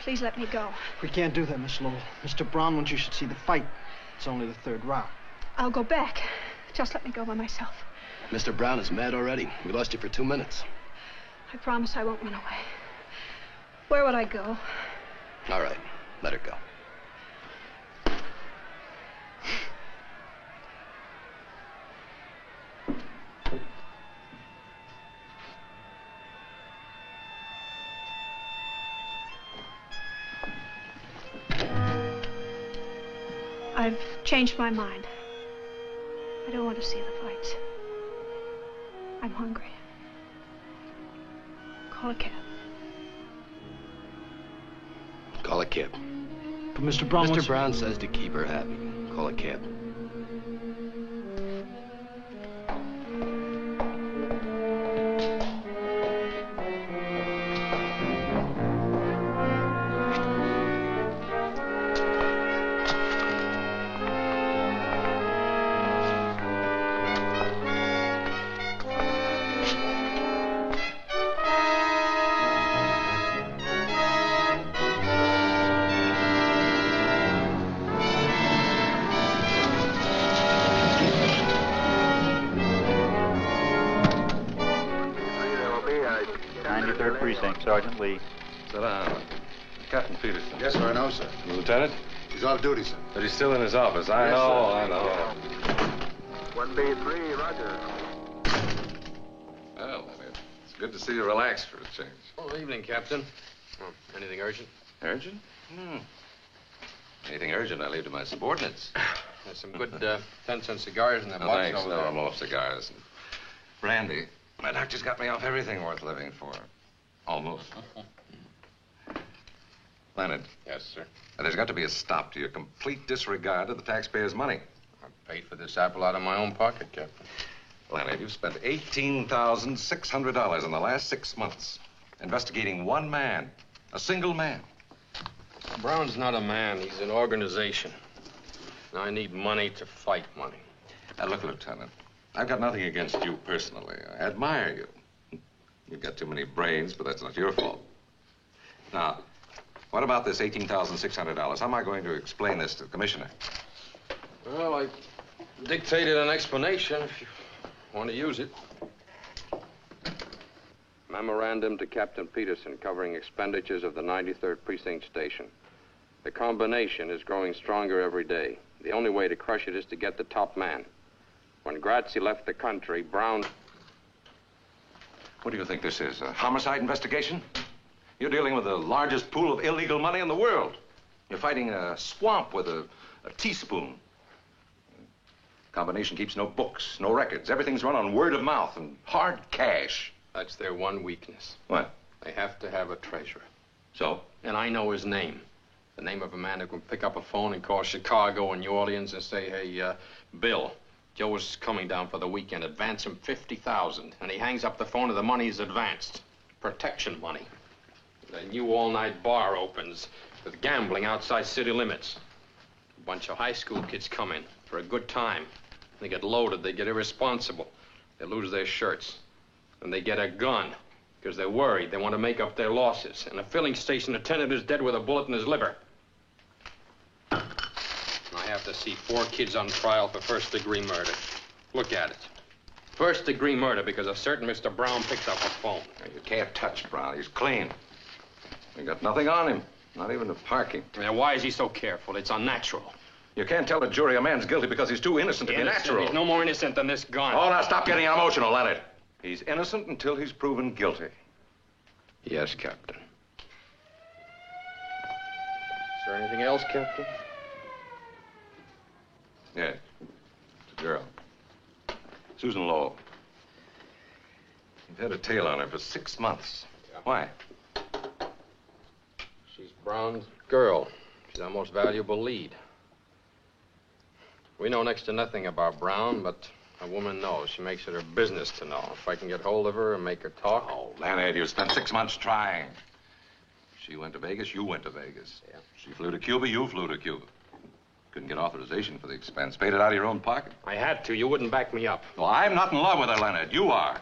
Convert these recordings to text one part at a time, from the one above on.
Please let me go. We can't do that, Miss Lowell. Mr. Brown wants you should see the fight. It's only the third round. I'll go back. Just let me go by myself. Mr. Brown is mad already. We lost you for 2 minutes. I promise I won't run away. Where would I go? All right, let her go. I've changed my mind. I don't want to see the fights. I'm hungry. Call a cab. Call a cab. But Mr. Brown Mr. Brown says to keep her happy. Call a cab. Sergeant Lee. Sit down. Captain Peterson. Yes, sir, I know, sir. The lieutenant? He's off duty, sir. But he's still in his office. I know. 1B3, roger. Well, it's good to see you relaxed for a change. Oh, evening, Captain. Anything urgent? Urgent? Anything urgent, I leave to my subordinates. There's some good 10-cent cigars in that No, box thanks. over No, there. I'm off cigars. Brandy. My doctor's got me off everything worth living for. Almost. Leonard. Yes, sir. There's got to be a stop to your complete disregard of the taxpayers' money. I paid for this apple out of my own pocket, Captain. Leonard, you've spent $18,600 in the last 6 months investigating one man, a single man. Brown's not a man. He's an organization. And I need money to fight money. Now, look, Lieutenant, I've got nothing against you personally. I admire you. You've got too many brains, but that's not your fault. Now, what about this $18,600? How am I going to explain this to the commissioner? Well, I dictated an explanation if you want to use it. Memorandum to Captain Peterson covering expenditures of the 93rd Precinct Station. The combination is growing stronger every day. The only way to crush it is to get the top man. When Grazzi left the country, Brown... What do you think this is, a homicide investigation? You're dealing with the largest pool of illegal money in the world. You're fighting a swamp with a teaspoon. Combination keeps no books, no records. Everything's run on word of mouth and hard cash. That's their one weakness. What? They have to have a treasurer. So? And I know his name. The name of a man who can pick up a phone and call Chicago and New Orleans and say, hey, Bill, Joe is coming down for the weekend. Advance him $50,000. And he hangs up the phone and the money is advanced. Protection money. The new all-night bar opens with gambling outside city limits. A bunch of high school kids come in for a good time. They get loaded. They get irresponsible. They lose their shirts. And they get a gun because they're worried. They want to make up their losses. And a filling station attendant is dead with a bullet in his liver. I have to see 4 kids on trial for first-degree murder. Look at it. First-degree murder because a certain Mr. Brown picked up a phone. You can't touch Brown. He's clean. You got nothing on him, not even the parking. Yeah, why is he so careful? It's unnatural. You can't tell a jury a man's guilty because he's too innocent to be natural. He's no more innocent than this gun. Oh, now stop getting emotional, Leonard. He's innocent until he's proven guilty. Yes, Captain. Is there anything else, Captain? Yes. It's a girl. Susan Lowell. You've had a tail on her for 6 months. Yeah. Why? She's Brown's girl. She's our most valuable lead. We know next to nothing about Brown, but a woman knows. She makes it her business to know. If I can get hold of her and make her talk... Oh, Leonard, you spent 6 months trying. She went to Vegas, you went to Vegas. Yeah. She flew to Cuba, you flew to Cuba. Couldn't get authorization for the expense. Paid it out of your own pocket. I had to. You wouldn't back me up. Well, I'm not in love with her, Leonard. You are.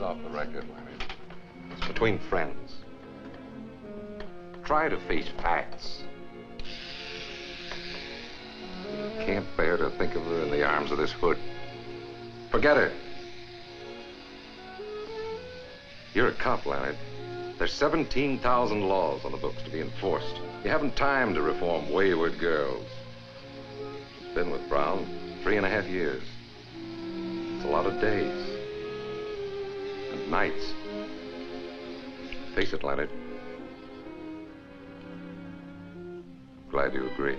off the record, Lenny. It's between friends. Try to face facts. You can't bear to think of her in the arms of this hood. Forget her. You're a cop, Leonard. There's 17,000 laws on the books to be enforced. You haven't time to reform wayward girls. You've been with Brown 3.5 years. It's a lot of days. And nights. Face it, Leonard. Glad you agree.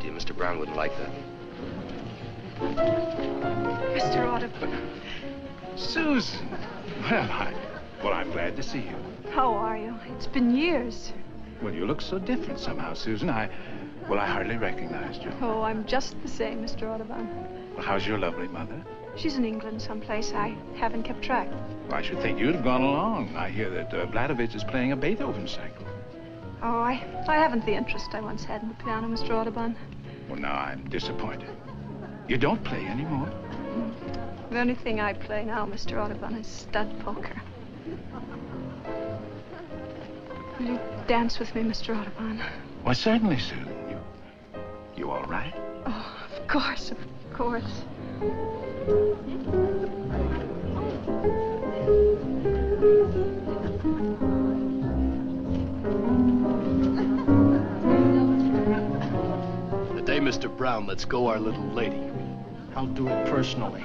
Mr. Brown wouldn't like that. Mr. Audubon. Susan. Well, I'm glad to see you. How are you? It's been years. Well, you look so different somehow, Susan. I hardly recognized you. Oh, I'm just the same, Mr. Audubon. Well, how's your lovely mother? She's in England someplace. I haven't kept track. Well, I should think you'd have gone along. I hear that Vladovich is playing a Beethoven cycle. Oh, I haven't the interest I once had in the piano, Mr. Audubon. Well, now I'm disappointed. You don't play anymore? The only thing I play now, Mr. Audubon, is stud poker. Will you dance with me, Mr. Audubon? Well, certainly, Susan. You all right? Oh, of course, of course. Hey, Mr. Brown, let's go our little lady. I'll do it personally.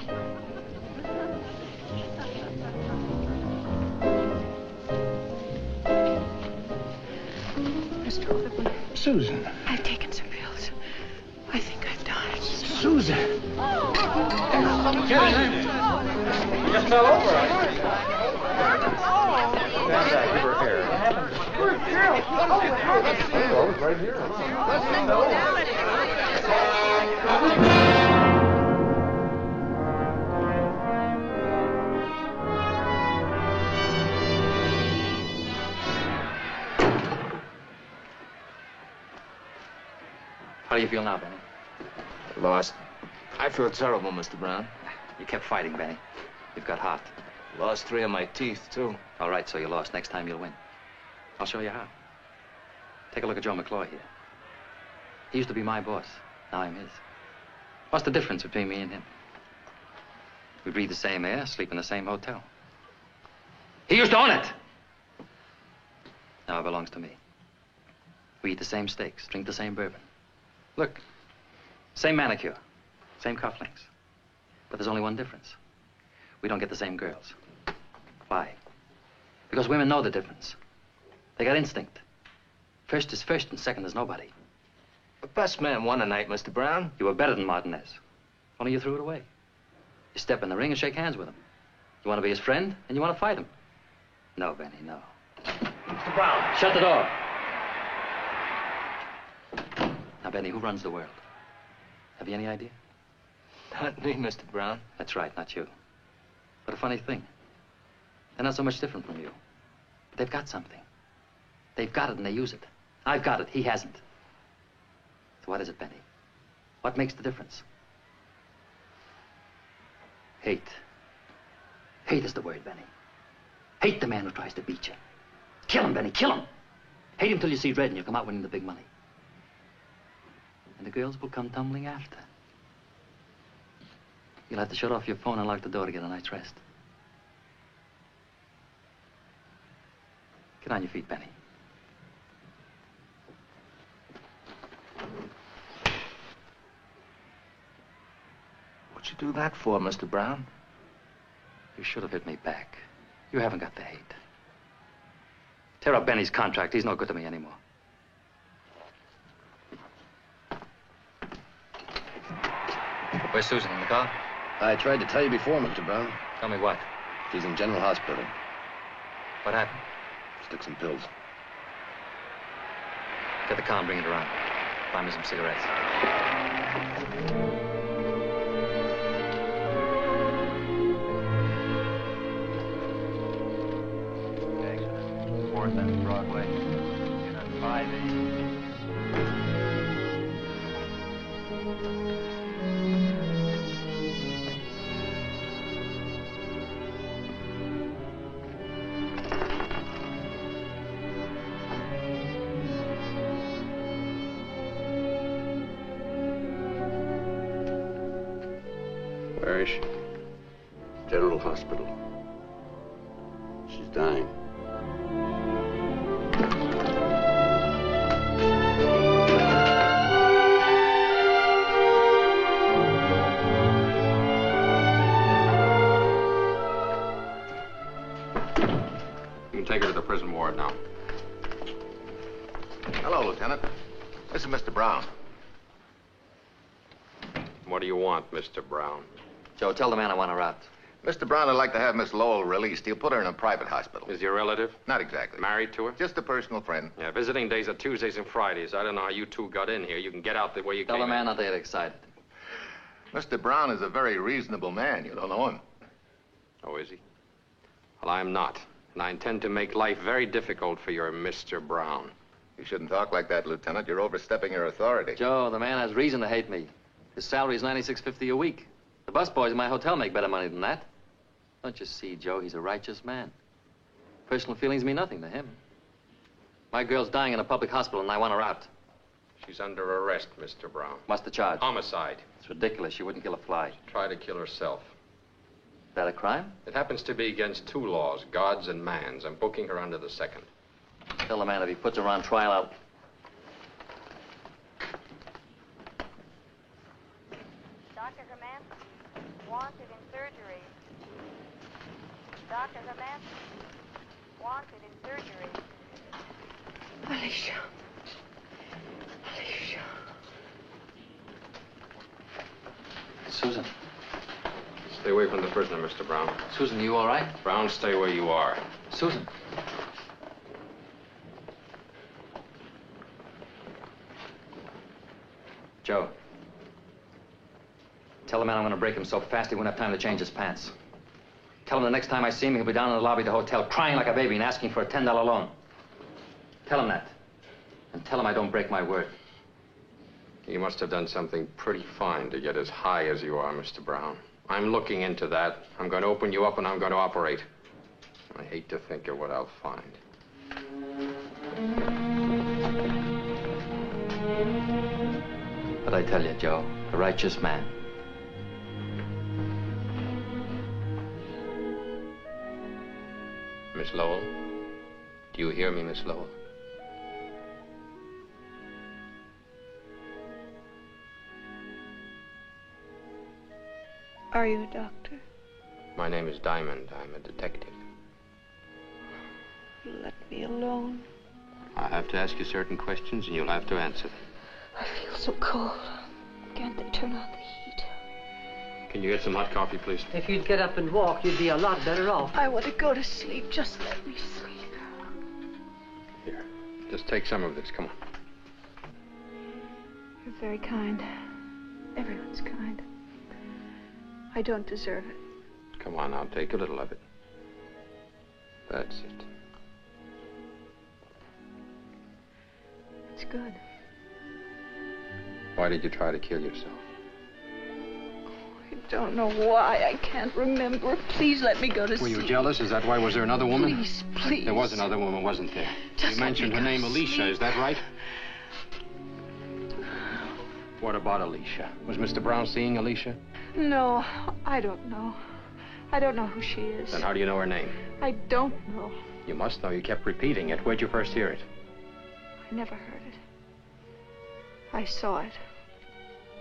Mr. Audubon. Susan. I've taken some pills. I think I've died. Susan. Get in. You just fell over. Give her hair. Oh, it's right here. How do you feel now, Benny? Lost. I feel terrible, Mr. Brown. You kept fighting, Benny. You've got heart. Lost 3 of my teeth, too. All right, so you lost. Next time you'll win. I'll show you how. Take a look at Joe McCloy here. He used to be my boss. Now I'm his. What's the difference between me and him? We breathe the same air, sleep in the same hotel. He used to own it. Now it belongs to me. We eat the same steaks, drink the same bourbon. Look, same manicure, same cufflinks. But there's only one difference. We don't get the same girls. Why? Because women know the difference. They got instinct. First is first and second is nobody. The best man won tonight, Mr. Brown. You were better than Martinez. Only you threw it away. You step in the ring and shake hands with him. You want to be his friend and you want to fight him. No, Benny, no. Mr. Brown. Shut the door. Now, Benny, who runs the world? Have you any idea? Not me, Mr. Brown. That's right, not you. But a funny thing. They're not so much different from you. But they've got something. They've got it and they use it. I've got it, he hasn't. So what is it, Benny? What makes the difference? Hate. Hate is the word, Benny. Hate the man who tries to beat you. Kill him, Benny, kill him. Hate him till you see red and you'll come out winning the big money. And the girls will come tumbling after. You'll have to shut off your phone and lock the door to get a night's rest. Get on your feet, Benny. What'd you do that for, Mr. Brown? You should have hit me back. You haven't got the hate. Tear up Benny's contract. He's no good to me anymore. Where's Susan, in the car? I tried to tell you before, Mr. Brown. Tell me what? She's in General Hospital. What happened? Stick some pills. Get the car and bring it around. Buy me some cigarettes. Okay. 4th and Broadway. In on 5A. Where is she? General Hospital. She's dying. You can take her to the prison ward now. Hello, Lieutenant. This is Mr. Brown. What do you want, Mr. Brown? Joe, tell the man I want her out. Mr. Brown would like to have Miss Lowell released. He'll put her in a private hospital. Is he a relative? Not exactly. Married to her? Just a personal friend. Yeah, visiting days are Tuesdays and Fridays. I don't know how you two got in here. You can get out the way you Tell came the man in. not to get excited. Mr. Brown is a very reasonable man. You don't know him. Oh, is he? Well, I'm not. And I intend to make life very difficult for your Mr. Brown. You shouldn't talk like that, Lieutenant. You're overstepping your authority. Joe, the man has reason to hate me. His salary is $96.50 a week. The busboys in my hotel make better money than that. Don't you see, Joe? He's a righteous man. Personal feelings mean nothing to him. My girl's dying in a public hospital, and I want her out. She's under arrest, Mr. Brown. What's the charge? Homicide. It's ridiculous. She wouldn't kill a fly. Is Tried to kill herself. that a crime? It happens to be against two laws, God's and man's. I'm booking her under the second. Tell the man if he puts her on trial, I'll... Dr. Herman, wanted in surgery. Dr. Herman, wanted in surgery. Alicia. Alicia. Susan. Stay away from the prisoner, Mr. Brown. Susan, you all right? Brown, stay where you are. Susan. Joe. Tell the man I'm going to break him so fast he won't have time to change his pants. Tell him the next time I see him, he'll be down in the lobby of the hotel crying like a baby and asking for a $10 loan. Tell him that. And tell him I don't break my word. You must have done something pretty fine to get as high as you are, Mr. Brown. I'm looking into that. I'm going to open you up and I'm going to operate. I hate to think of what I'll find. But I tell you, Joe, a righteous man. Miss Lowell? Do you hear me, Miss Lowell? Are you a doctor? My name is Diamond. I'm a detective. Let me alone. I have to ask you certain questions and you'll have to answer them. I feel so cold. Can't they turn on the heat? Can you get some hot coffee, please? If you'd get up and walk, you'd be a lot better off. I want to go to sleep. Just let me sleep. Here, just take some of this. Come on. You're very kind. Everyone's kind. I don't deserve it. Come on now, take a little of it. That's it. It's good. Why did you try to kill yourself? I don't know why. I can't remember. Please let me go to Were sleep. you jealous? Is that why? Was there another woman? Please, please. There was another woman, wasn't there? Just you mentioned let her me go name, to Alicia. sleep. Is that right? What about Alicia? Was Mr. Brown seeing Alicia? No, I don't know. I don't know who she is. Then how do you know her name? I don't know. You must know. You kept repeating it. Where'd you first hear it? I never heard it. I saw it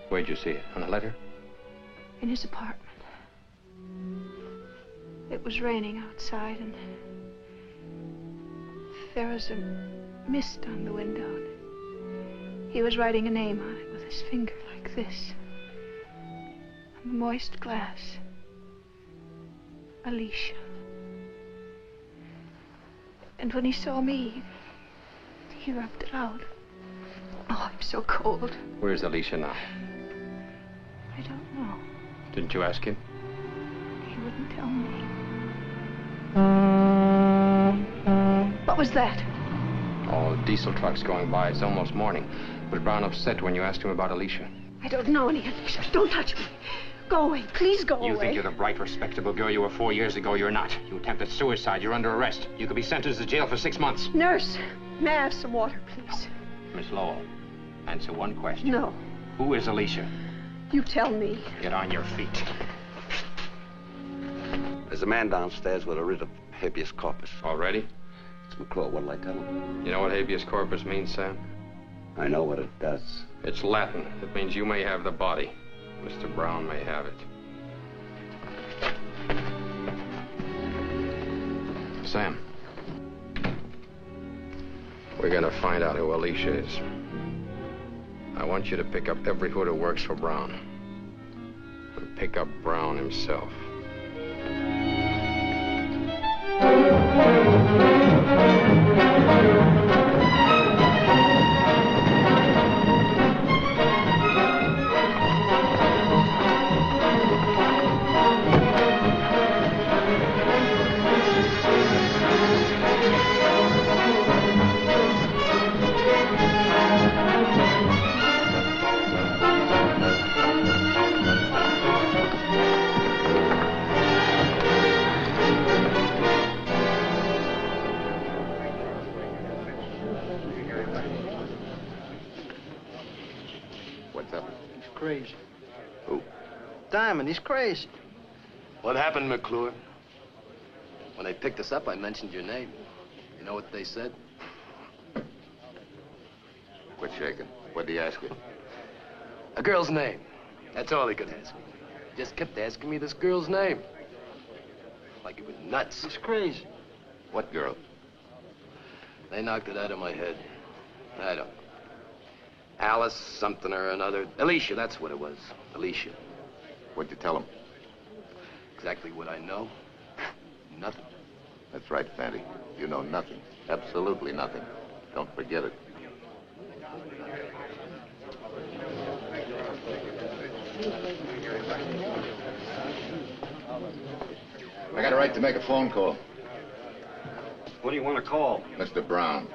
Where'd you see it? On a letter? in his apartment. It was raining outside, and there was a mist on the window. He was writing a name on it with his finger like this. On the moist glass. Alicia. And when he saw me, he rubbed it out. Oh, I'm so cold. Where's Alicia now? I don't know. Didn't you ask him? He wouldn't tell me. What was that? Oh, diesel trucks going by. It's almost morning. Was Brown upset when you asked him about Alicia? I don't know any Alicia. Don't touch me. Go away. Please go away. You think you're the bright, respectable girl you were 4 years ago. You're not. You attempted suicide. You're under arrest. You could be sentenced to jail for 6 months. Nurse, may I have some water, please? Miss Lowell, answer one question. No. Who is Alicia? You tell me. Get on your feet. There's a man downstairs with a writ of habeas corpus. Already? It's McClure. What'll I tell him? You know what habeas corpus means, Sam? I know what it does. It's Latin. It means you may have the body. Mr. Brown may have it. Sam. We're gonna find out who Alicia is. I want you to pick up every hood who works for Brown. And pick up Brown himself. Crazy. Who? Diamond, he's crazy. What happened, McClure? When they picked us up, I mentioned your name. You know what they said? Quit shaking. What'd he ask you? A girl's name. That's all he could ask me. He just kept asking me this girl's name. Like it was nuts. He's crazy. What girl? They knocked it out of my head. I don't know. Alice something or another. Alicia, that's what it was. Alicia. What'd you tell him? Exactly what I know. Nothing. That's right, Fanny. You know nothing. Absolutely nothing. Don't forget it. I got a right to make a phone call. What do you want to call? Mr. Brown.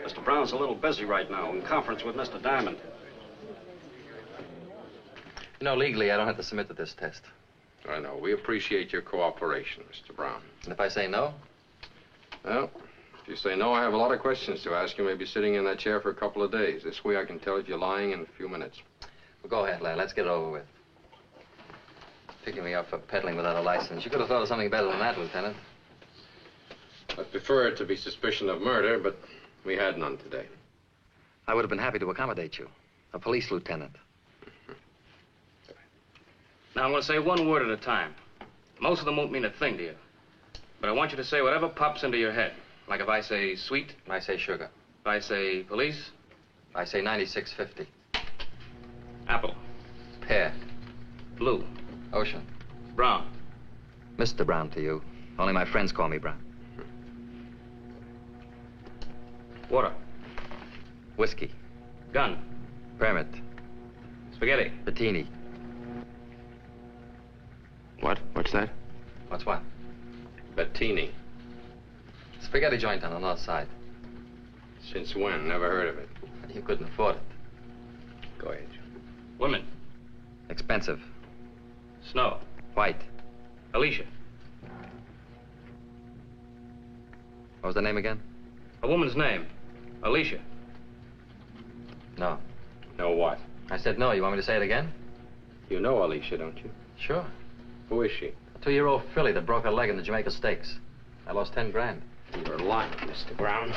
Mr. Brown's a little busy right now in conference with Mr. Diamond. You know, legally, I don't have to submit to this test. I know. We appreciate your cooperation, Mr. Brown. And if I say no? Well, if you say no, I have a lot of questions to ask you. Maybe sitting in that chair for a couple of days. This way I can tell if you're lying in a few minutes. Well, go ahead, lad. Let's get it over with. Picking me up for peddling without a license. You could have thought of something better than that, Lieutenant. I'd prefer it to be suspicion of murder, but we had none today. I would have been happy to accommodate you. A police lieutenant. Now, I'm going to say one word at a time. Most of them won't mean a thing to you. But I want you to say whatever pops into your head. Like if I say sweet. I say sugar. If I say police. I say 96.50. Apple. Pear. Blue. Ocean. Brown. Mr. Brown to you. Only my friends call me Brown. Water. Whiskey. Gun. Permit. Spaghetti. Bettini. What? What's that? What's what? Bettini. Spaghetti joint on the north side. Since when? Never heard of it. You couldn't afford it. Go ahead. Women. Expensive. Snow. White. Alicia. What was the name again? A woman's name. Alicia. No. No what? I said no. You want me to say it again? You know Alicia, don't you? Sure. Who is she? A 2-year-old filly that broke her leg in the Jamaica Stakes. I lost 10 grand. You're lying, Mr. Brown.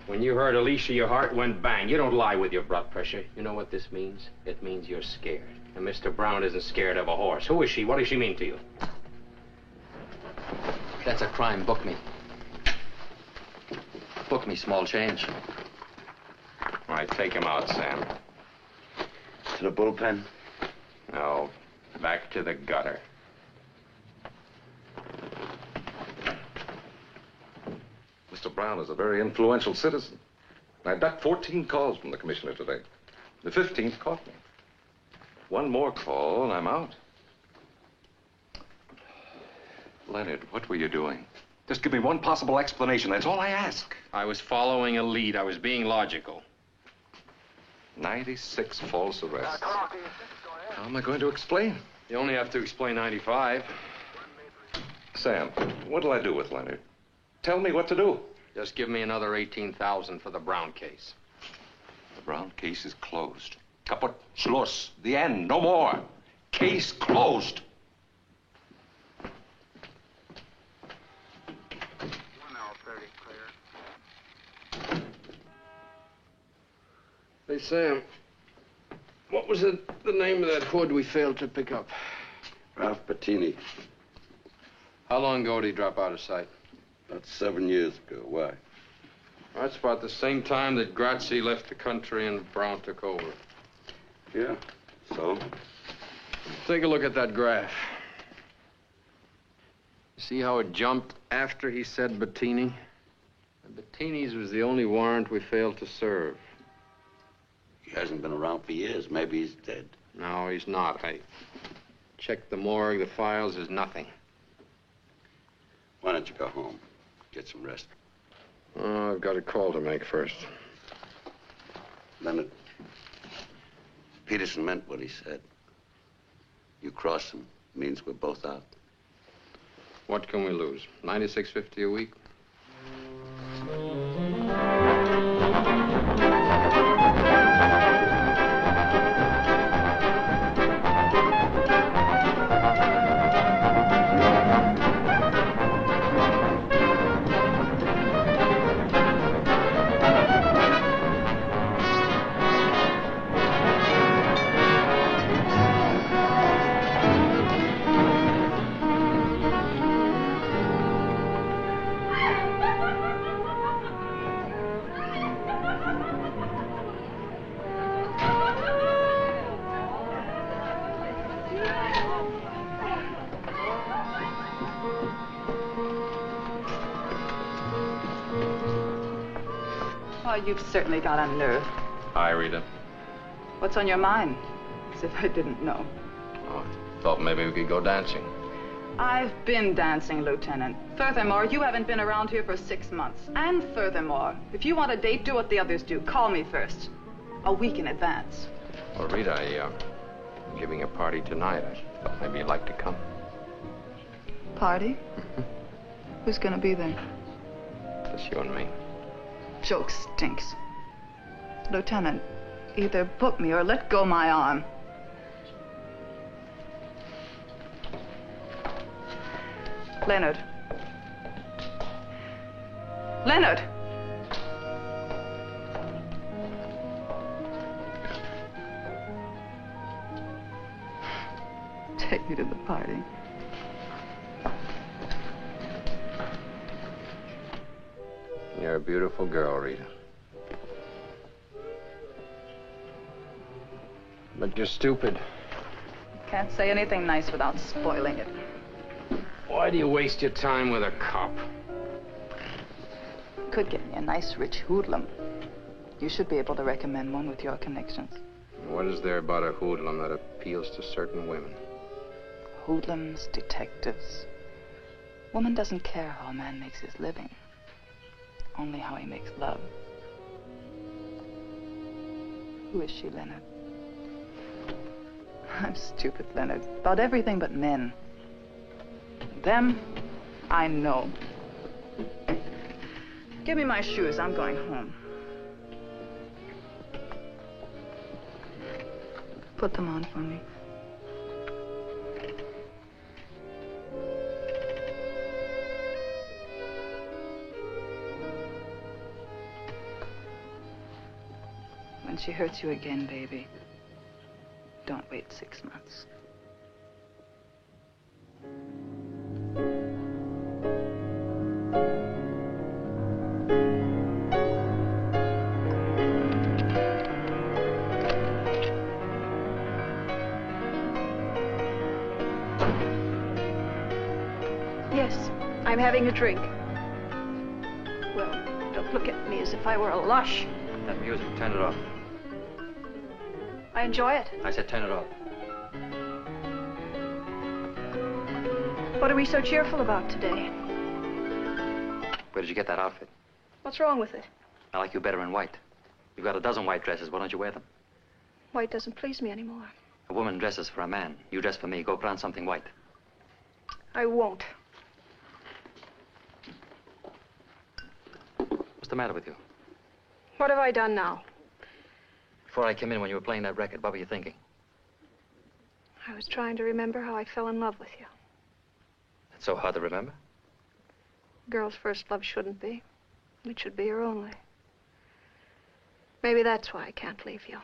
When you heard Alicia, your heart went bang. You don't lie with your blood pressure. You know what this means? It means you're scared. And Mr. Brown isn't scared of a horse. Who is she? What does she mean to you? That's a crime. Book me. Book me, small change. All right, take him out, Sam. To the bullpen? No, back to the gutter. Mr. Brown is a very influential citizen. I ducked 14 calls from the commissioner today. The 15th caught me. One more call and I'm out. Leonard, what were you doing? Just give me one possible explanation. That's all I ask. I was following a lead. I was being logical. 96 false arrests. How am I going to explain? You only have to explain 95. Sam, what'll I do with Leonard? Tell me what to do. Just give me another 18,000 for the Brown case. The Brown case is closed. Kaput, Schluss. The end. No more. Case closed. Hey, Sam, what was the name of that hood we failed to pick up? Ralph Bettini. How long ago did he drop out of sight? About 7 years ago. Why? That's about the same time that Grazie left the country and Brown took over. Yeah, so? Take a look at that graph. See how it jumped after he said Bettini? Bettini's was the only warrant we failed to serve. He hasn't been around for years. Maybe he's dead. No, he's not. I checked the morgue, the files, there's nothing. Why don't you go home? Get some rest. Oh, I've got a call to make first. Leonard, Peterson meant what he said. You cross him, means we're both out. What can we lose? $96.50 a week? You've certainly got a nerve. Hi, Rita. What's on your mind? As if I didn't know. Oh, thought maybe we could go dancing. I've been dancing, Lieutenant. Furthermore, you haven't been around here for 6 months. And furthermore, if you want a date, do what the others do. Call me first. A week in advance. Well, Rita, I'm giving a party tonight. I thought maybe you'd like to come. Party? Who's gonna be there? Just you and me. Joke stinks. Lieutenant, either book me or let go my arm. Leonard. Leonard! Take me to the party. You're a beautiful girl, Rita. But you're stupid. Can't say anything nice without spoiling it. Why do you waste your time with a cop? Could get me a nice rich hoodlum. You should be able to recommend one with your connections. What is there about a hoodlum that appeals to certain women? Hoodlums, detectives. Woman doesn't care how a man makes his living. Only how he makes love. Who is she, Leonard? I'm stupid, Leonard. About everything but men. Them, I know. Give me my shoes. I'm going home. Put them on for me. When she hurts you again, baby, don't wait 6 months. Yes, I'm having a drink. Well, don't look at me as if I were a lush. That music, turn it off. I enjoy it. I said turn it off. What are we so cheerful about today? Where did you get that outfit? What's wrong with it? I like you better in white. You've got a dozen white dresses. Why don't you wear them? White doesn't please me anymore. A woman dresses for a man. You dress for me. Go put on something white. I won't. What's the matter with you? What have I done now? Before I came in when you were playing that record, what were you thinking? I was trying to remember how I fell in love with you. It's so hard to remember. Girl's first love shouldn't be. It should be her only. Maybe that's why I can't leave you.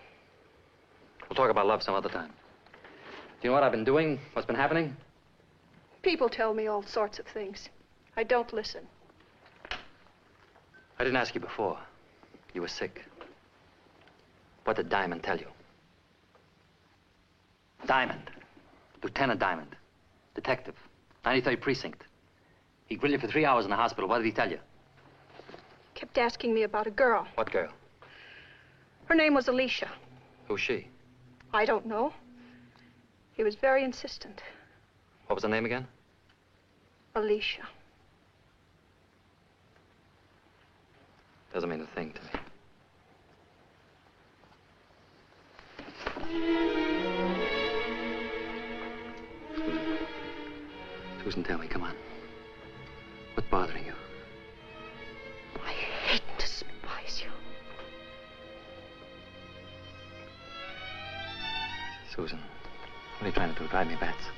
We'll talk about love some other time. Do you know what I've been doing? What's been happening? People tell me all sorts of things. I don't listen. I didn't ask you before. You were sick. What did Diamond tell you? Diamond. Lieutenant Diamond. Detective. 93rd Precinct. He grilled you for 3 hours in the hospital. What did he tell you? Kept asking me about a girl. What girl? Her name was Alicia. Who's she? I don't know. He was very insistent. What was her name again? Alicia. Doesn't mean a thing to me. Susan, tell me, come on. What's bothering you? I hate and despise you. Susan, what are you trying to do? Drive me bats?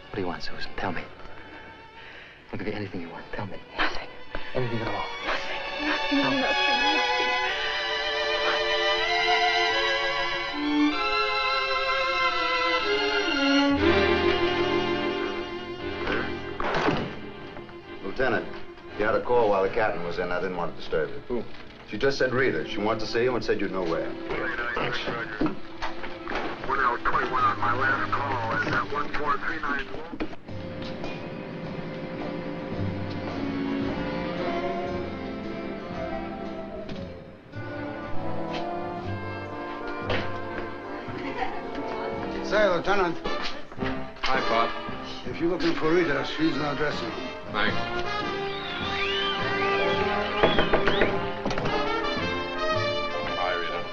What do you want, Susan? Tell me. I'll give you anything you want. Tell me. Nothing. Anything at all. Nothing. Nothing. Nothing. Lieutenant, you had a call while the captain was in. I didn't want to disturb you. Who? She just said Rita. She wanted to see you and said you'd know where. Thanks. 1021 on my last call. Is that 14394? Say, Lieutenant. Hi, Pop. If you're looking for Rita, she's in the dressing room. Thanks. Hi, Rita.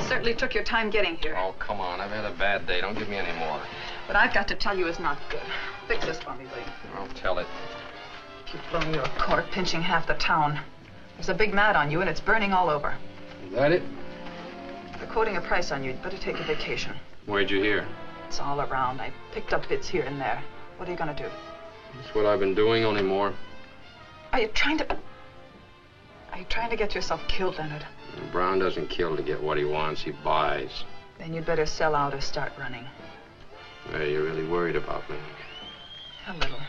Certainly took your time getting here. Oh, come on. I've had a bad day. Don't give me any more. What I've got to tell you is not good. Fix this for me, will you? I'll tell it. You've blown your cork, pinching half the town. There's a big mat on you, and it's burning all over. Is that it? They're quoting a price on you. You'd better take a vacation. Where'd you hear? It's all around. I picked up bits here and there. What are you going to do? That's what I've been doing, only more. Are you trying to get yourself killed, Leonard? Brown doesn't kill to get what he wants. He buys. Then you'd better sell out or start running. Hey, you're really worried about me. A little.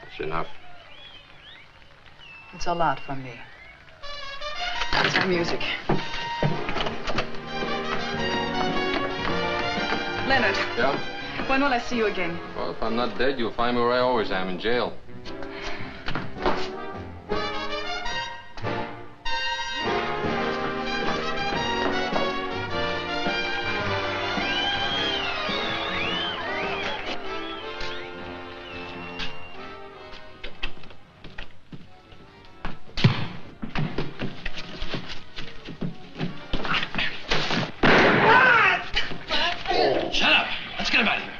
That's enough. It's a lot for me. That's our music. Leonard. Yeah? When will I see you again? Well, if I'm not dead, you'll find me where I always am, in jail. Shut up! Let's get him out of here.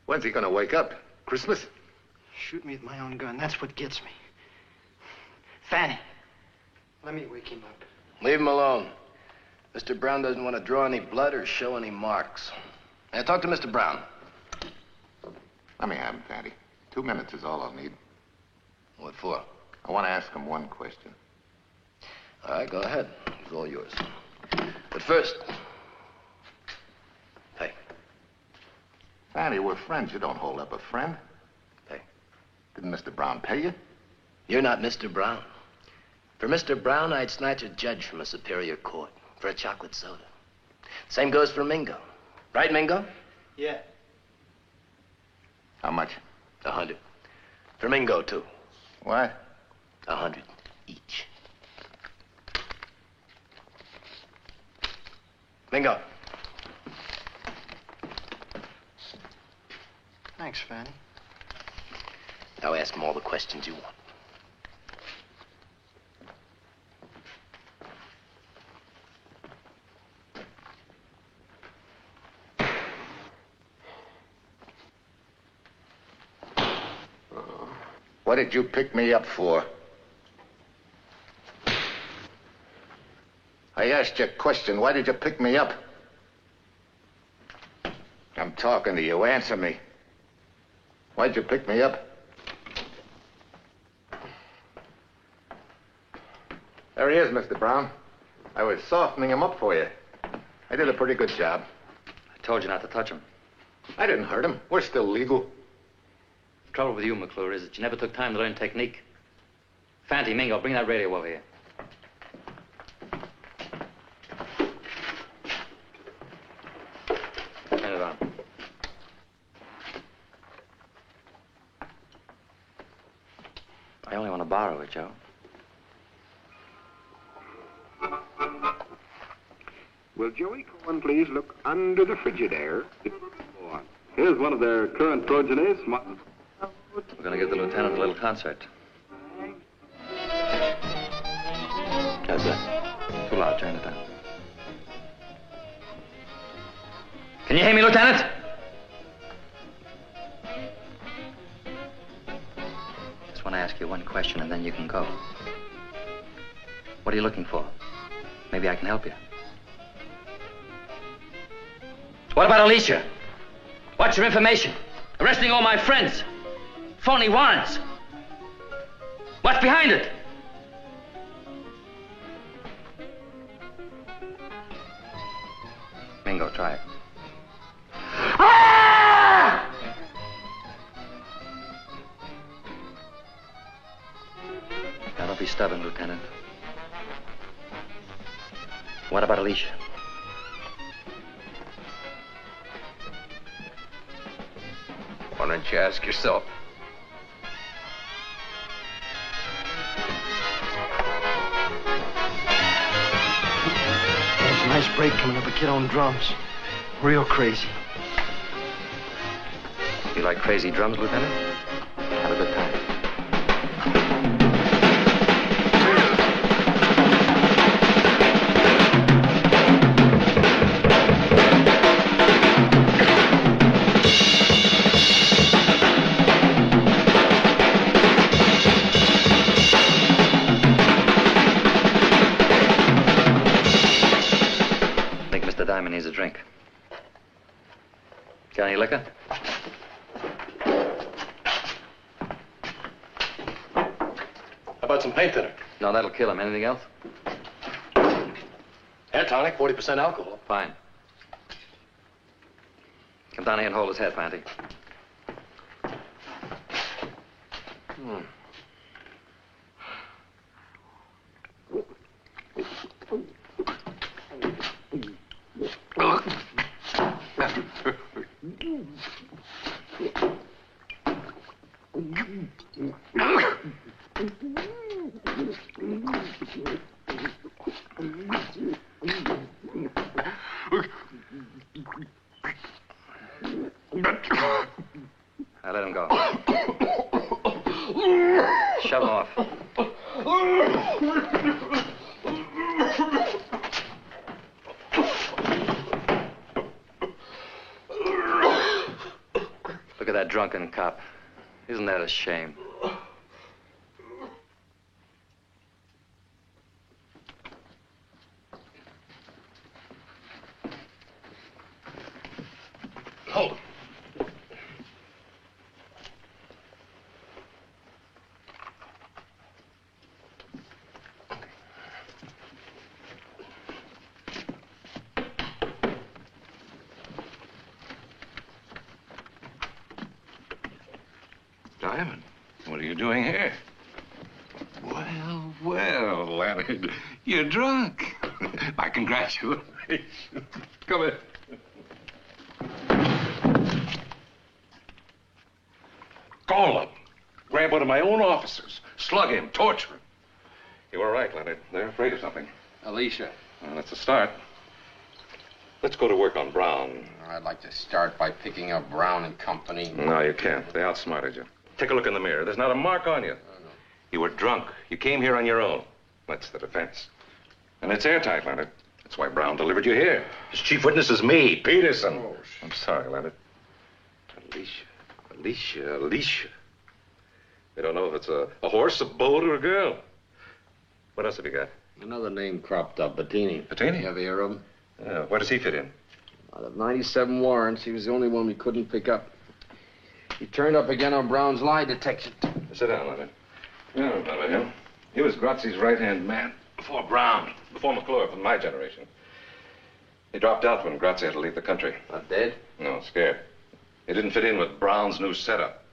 When's he gonna wake up? Christmas? Shoot me with my own gun. That's what gets me. Fanny, let me wake him up. Leave him alone. Mr. Brown doesn't want to draw any blood or show any marks. Now, talk to Mr. Brown. Let me have him, Fatty. 2 minutes is all I'll need. What for? I want to ask him one question. All right, go ahead. It's all yours. But first... Hey. Fanny, we're friends. You don't hold up a friend. Hey. Didn't Mr. Brown pay you? You're not Mr. Brown. For Mr. Brown, I'd snatch a judge from a superior court for a chocolate soda. Same goes for Mingo. Right, Mingo? Yeah. How much? 100. For Mingo, too. What? 100 each. Mingo. Thanks, Fanny. Now ask him all the questions you want. What did you pick me up for? I asked you a question. Why did you pick me up? I'm talking to you. Answer me. Why'd you pick me up? There he is, Mr. Brown. I was softening him up for you. I did a pretty good job. I told you not to touch him. I didn't hurt him. We're still legal. The trouble with you, McClure, is that you never took time to learn technique. Fanty, Mingo, bring that radio over here. Turn it on. I only want to borrow it, Joe. Will Joey Cohen please look under the Frigidaire? Here's one of their current progenies. We're going to give the lieutenant a little concert. How's that? Too loud. Turn it down. Can you hear me, Lieutenant? Just want to ask you one question, and then you can go. What are you looking for? Maybe I can help you. What about Alicia? What's your information? Arresting all my friends. Phony warrants. What's behind it? Mingo, try it. Ah! Now, don't be stubborn, Lieutenant. What about Alicia? Why don't you ask yourself? There's a nice break coming up a kid on drums. Real crazy. You like crazy drums, Lieutenant? Have a good time. Needs a drink. Got any liquor? How about some paint thinner? No, that'll kill him. Anything else? Hair tonic, 40% alcohol. Fine. Come down here and hold his head, Fanty. Now let him go. Shove him off. Look at that drunken cop. Isn't that a shame? Hold him. Diamond, what are you doing here? Well, well, Leonard, you're drunk. My congratulations. Come in. Call him. Grab one of my own officers. Slug him. Torture him. You were right, Leonard. They're afraid of something. Alicia. Well, that's a start. Let's go to work on Brown. I'd like to start by picking up Brown and Company. No, you can't. They outsmarted you. Take a look in the mirror. There's not a mark on you. You were drunk. You came here on your own. That's the defense. And it's airtight, Leonard. That's why Brown delivered you here. His chief witness is me, Peterson. Oh, I'm sorry, Leonard. Alicia. They don't know if it's a horse, a boat, or a girl. What else have you got? Another name cropped up, Bettini. Bettini? You ever hear of him? Yeah, where does he fit in? Out of 97 warrants, he was the only one we couldn't pick up. He turned up again on Brown's lie detection. Sit down, Leonard. You don't remember him. He was Grazi's right-hand man. Before Brown. Before McClure from my generation. He dropped out when Grazzi had to leave the country. Not dead? No, scared. He didn't fit in with Brown's new setup.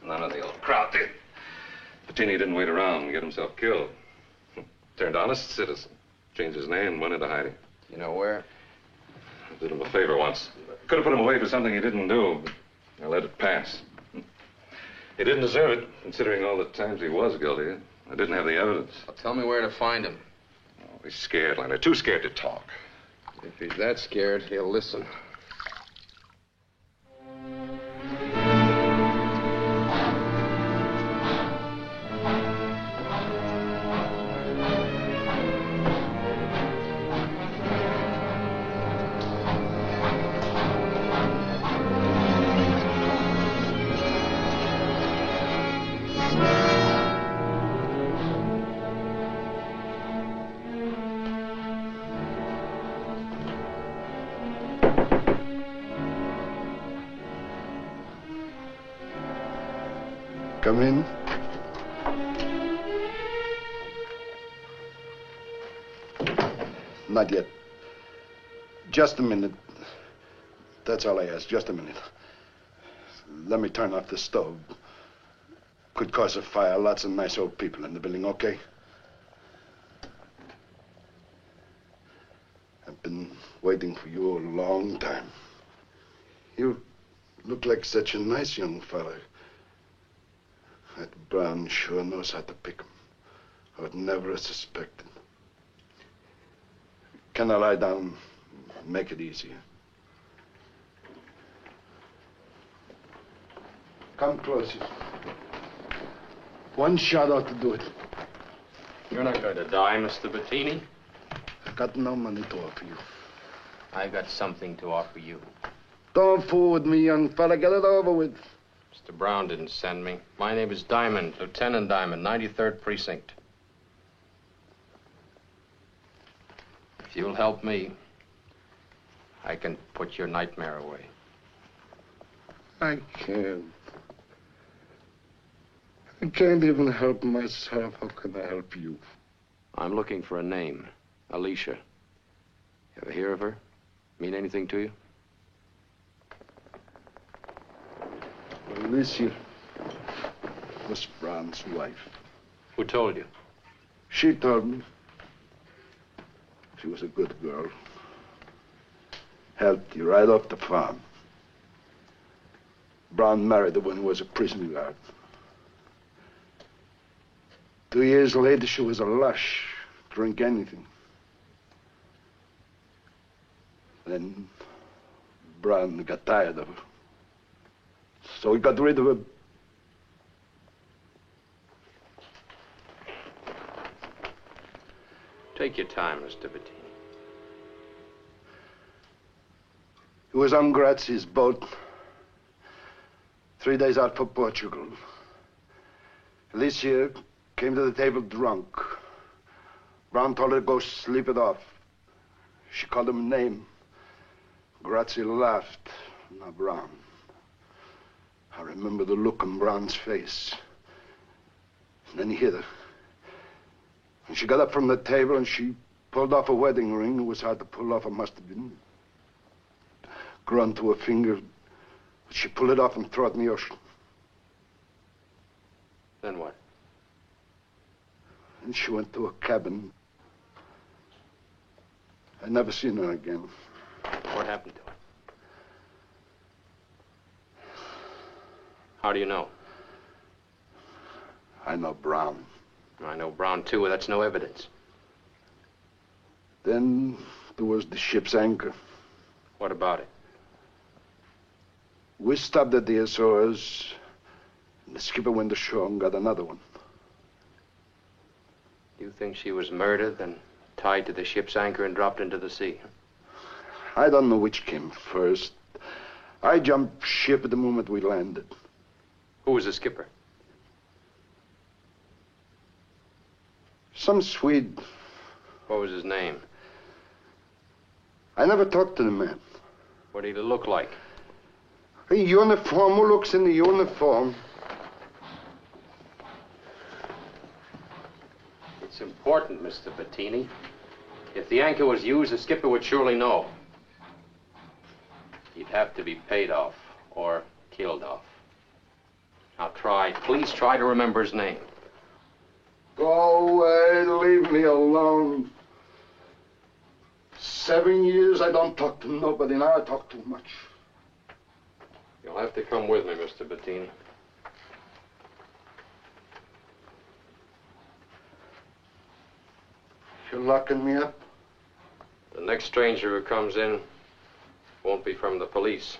None of the old crowd did. Bettini didn't wait around and get himself killed. Turned honest citizen. Changed his name and went into hiding. You know where? I did him a favor once. Could have put him away for something he didn't do, but I let it pass. He didn't deserve it, considering all the times he was guilty. I didn't have the evidence. Well, tell me where to find him. Oh, he's scared, Leonard. Too scared to talk. If he's that scared, he'll listen. Come in. Not yet. Just a minute. That's all I ask. Just a minute. Let me turn off the stove. Could cause a fire. Lots of nice old people in the building, okay? I've been waiting for you a long time. You look like such a nice young fella. That Brown sure knows how to pick 'em. I would never have suspected. Can I lie down? Make it easier. Come closer. One shot ought to do it. You're not going to die, Mr. Bettini. I've got no money to offer you. I've got something to offer you. Don't fool with me, young fella. Get it over with. Mr. Brown didn't send me. My name is Diamond, Lieutenant Diamond, 93rd Precinct. If you'll help me, I can put your nightmare away. I can't. I can't even help myself. How can I help you? I'm looking for a name. Alicia. You ever hear of her? Mean anything to you? Alicia was Brown's wife. Who told you? She told me. She was a good girl. Helped you right off the farm. Brown married her when he was a prison guard. 2 years later, she was a lush. Drink anything. Then Brown got tired of her. So he got rid of her. Take your time, Mr. Bettini. He was on Grazi's boat. 3 days out for Portugal. Alicia came to the table drunk. Brown told her to go sleep it off. She called him a name. Grazzi laughed. Now Brown. I remember the look on Brown's face. And then he hit her. And she got up from the table and she pulled off a wedding ring. It was hard to pull off. It must have been grown to her finger. She pulled it off and threw it in the ocean. Then what? And she went to a cabin. I never seen her again. What happened to her? How do you know? I know Brown. I know Brown, too. That's no evidence. Then there was the ship's anchor. What about it? We stopped at the Azores, and the skipper went ashore and got another one. You think she was murdered, then tied to the ship's anchor and dropped into the sea? I don't know which came first. I jumped ship at the moment we landed. Who was the skipper? Some Swede. What was his name? I never talked to the man. What did he look like? A uniform. Who looks in the uniform? It's important, Mr. Bettini. If the anchor was used, the skipper would surely know. He'd have to be paid off or killed off. Now please try to remember his name. Go away, leave me alone. 7 years I don't talk to nobody, now I talk too much. You'll have to come with me, Mr. Bettini. You're locking me up? The next stranger who comes in won't be from the police.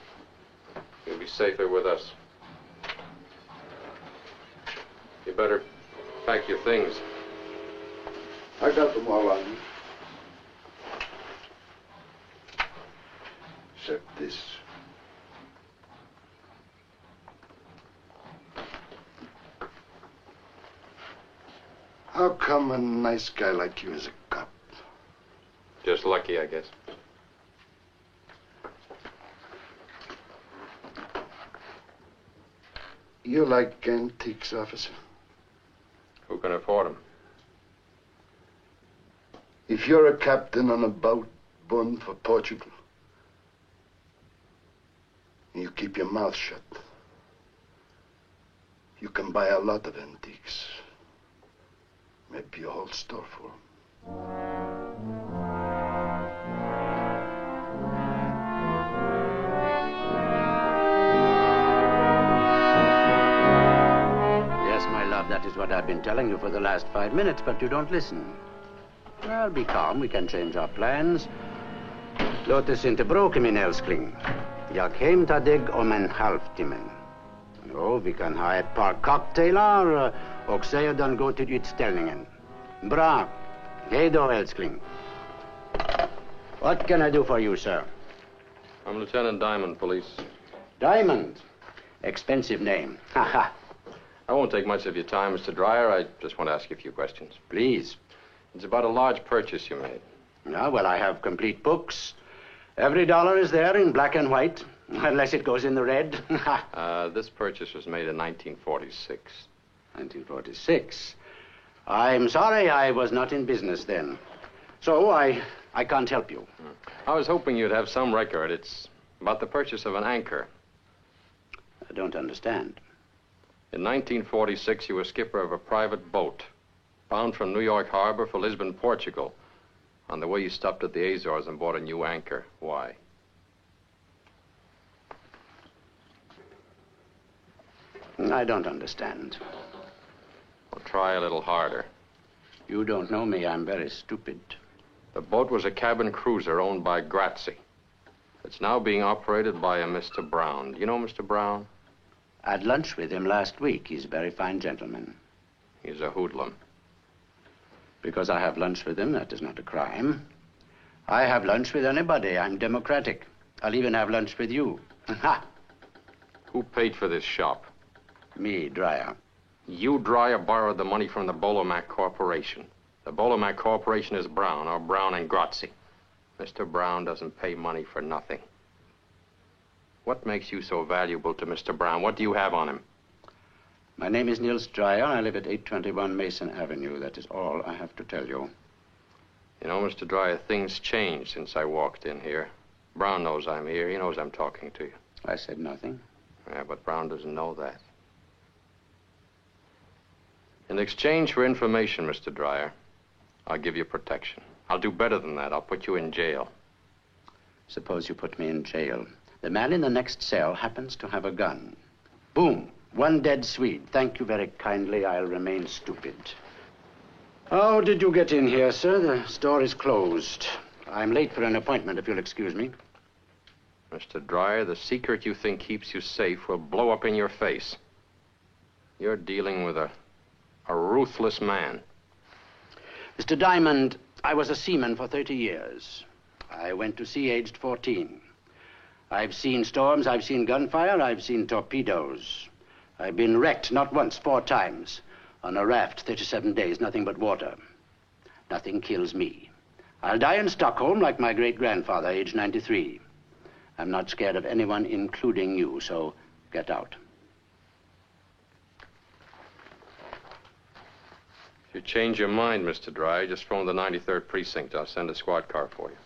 You'll be safer with us. You better pack your things. I got them all on me. Except this. How come a nice guy like you is a cop? Just lucky, I guess. You like antiques, officer? Who can afford them? If you're a captain on a boat bound for Portugal, and you keep your mouth shut, you can buy a lot of antiques. Maybe a whole store full. Yes, my love, that is what I've been telling you for the last 5 minutes, but you don't listen. Well, be calm. We can change our plans. Låt oss inte bråka, min älskling. Jag hämtar dig om en halvtimme. Jo, vi kan ha ett par cocktailar och sedan gå till utställningen. Bra. Hej då, älskling. What can I do for you, sir? I'm Lieutenant Diamond, police. Diamond? Expensive name. Haha. I won't take much of your time, Mr. Dreyer. I just want to ask you a few questions. Please. It's about a large purchase you made. Yeah, well, I have complete books. Every dollar is there in black and white, unless it goes in the red. This purchase was made in 1946. 1946? I'm sorry, I was not in business then. So I can't help you. I was hoping you'd have some record. It's about the purchase of an anchor. I don't understand. In 1946, you were skipper of a private boat, bound from New York Harbor for Lisbon, Portugal. On the way, you stopped at the Azores and bought a new anchor. Why? I don't understand. Well, try a little harder. You don't know me. I'm very stupid. The boat was a cabin cruiser owned by Grazzi. It's now being operated by a Mr. Brown. Do you know Mr. Brown? I had lunch with him last week. He's a very fine gentleman. He's a hoodlum. Because I have lunch with him, that is not a crime. I have lunch with anybody. I'm democratic. I'll even have lunch with you. Ha! Who paid for this shop? Me, Dreyer. You, Dreyer, borrowed the money from the Bolomac Corporation. The Bolomac Corporation is Brown, or Brown and Grazzi. Mr. Brown doesn't pay money for nothing. What makes you so valuable to Mr. Brown? What do you have on him? My name is Niels Dreyer. I live at 821 Mason Avenue. That is all I have to tell you. You know, Mr. Dreyer, things changed since I walked in here. Brown knows I'm here. He knows I'm talking to you. I said nothing. Yeah, but Brown doesn't know that. In exchange for information, Mr. Dreyer, I'll give you protection. I'll do better than that. I'll put you in jail. Suppose you put me in jail. The man in the next cell happens to have a gun. Boom. One dead Swede. Thank you very kindly. I'll remain stupid. How did you get in here, sir? The store is closed. I'm late for an appointment, if you'll excuse me. Mr. Dreyer, the secret you think keeps you safe will blow up in your face. You're dealing with a ruthless man. Mr. Diamond, I was a seaman for 30 years. I went to sea aged 14. I've seen storms, I've seen gunfire, I've seen torpedoes. I've been wrecked, not once, 4 times. On a raft, 37 days, nothing but water. Nothing kills me. I'll die in Stockholm like my great-grandfather, aged 93. I'm not scared of anyone, including you, so get out. If you change your mind, Mr. Dreyer, just phone the 93rd Precinct. I'll send a squad car for you.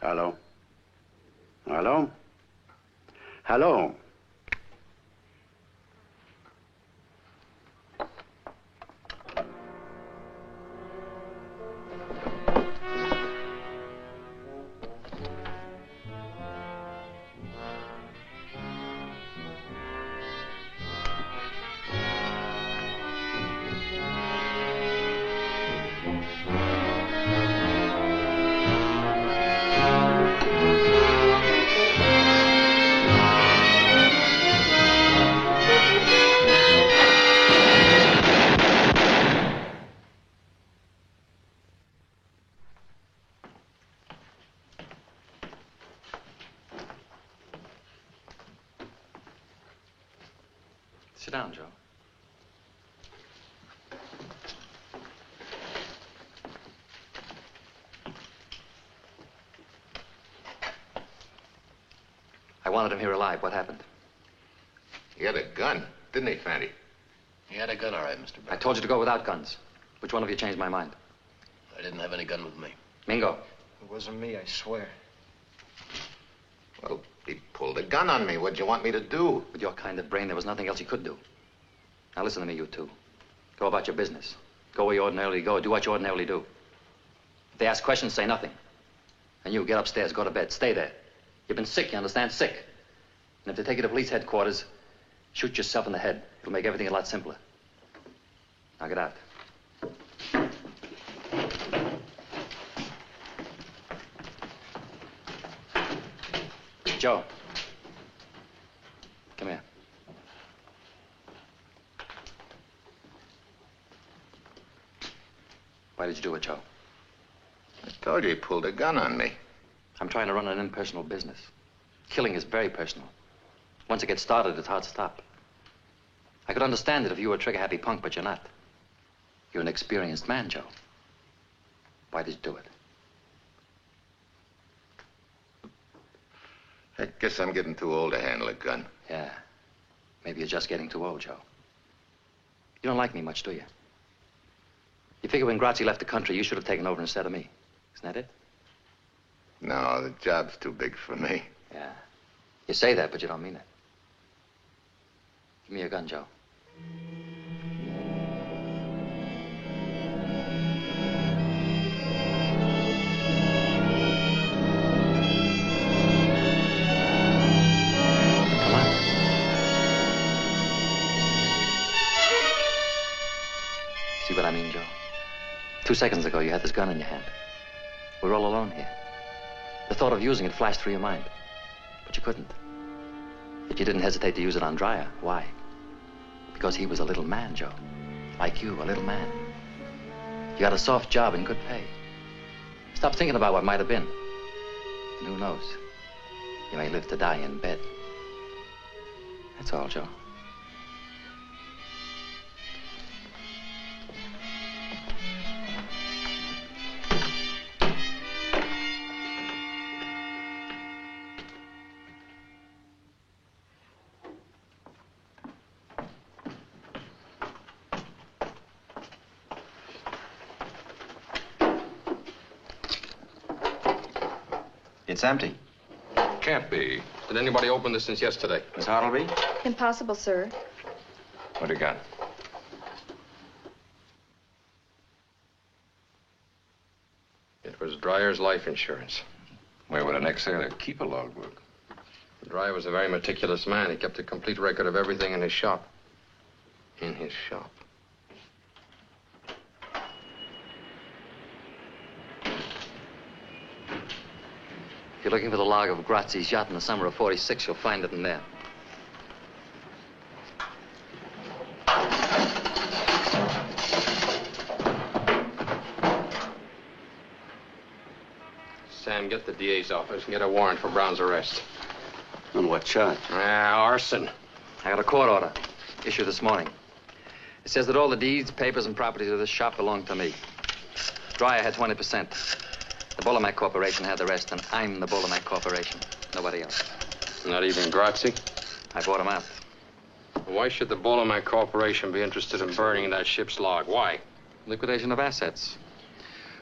Hello? Hello? Hello? Sit down, Joe. I wanted him here alive. What happened? He had a gun, didn't he, Fanny? He had a gun, all right, Mr. Brown. I told you to go without guns. Which one of you changed my mind? I didn't have any gun with me. Mingo. It wasn't me, I swear. Well, he pulled a gun on me. What'd you want me to do? With your kind of brain, there was nothing else he could do. Now listen to me, you two. Go about your business. Go where you ordinarily go. Do what you ordinarily do. If they ask questions, say nothing. And you, get upstairs, go to bed. Stay there. You've been sick, you understand? Sick. And if they take you to police headquarters, shoot yourself in the head. It'll make everything a lot simpler. Now get out. Joe. Come here. Why did you do it, Joe? I told you he pulled a gun on me. I'm trying to run an impersonal business. Killing is very personal. Once it gets started, it's hard to stop. I could understand it if you were a trigger-happy punk, but you're not. You're an experienced man, Joe. Why did you do it? I guess I'm getting too old to handle a gun. Yeah. Maybe you're just getting too old, Joe. You don't like me much, do you? You figure when Grazi left the country, you should have taken over instead of me. Isn't that it? No, the job's too big for me. Yeah. You say that, but you don't mean it. Give me your gun, Joe. Come on. See what I mean, Joe? 2 seconds ago, you had this gun in your hand. We're all alone here. The thought of using it flashed through your mind. But you couldn't. Yet you didn't hesitate to use it on Dreyer. Why? Because he was a little man, Joe. Like you, a little man. You got a soft job and good pay. Stop thinking about what might have been. And who knows? You may live to die in bed. That's all, Joe. It's empty. Can't be. Did anybody open this since yesterday? Miss Hartleby? Impossible, sir. What do you got? It was Dryer's life insurance. Where would an ex-sailor keep a logbook? Dryer was a very meticulous man. He kept a complete record of everything in his shop. In his shop. If you're looking for the log of Grazzi's yacht in the summer of '46, you'll find it in there. Sam, get the DA's office and get a warrant for Brown's arrest. On what charge? Arson. I got a court order issued this morning. It says that all the deeds, papers, and properties of this shop belong to me. Dryer had 20%. The Bullamac Corporation had the rest, and I'm the Bullamac Corporation. Nobody else. Not even Grazzi? I bought him out. Why should the Bullamac Corporation be interested in burning that ship's log? Why? Liquidation of assets,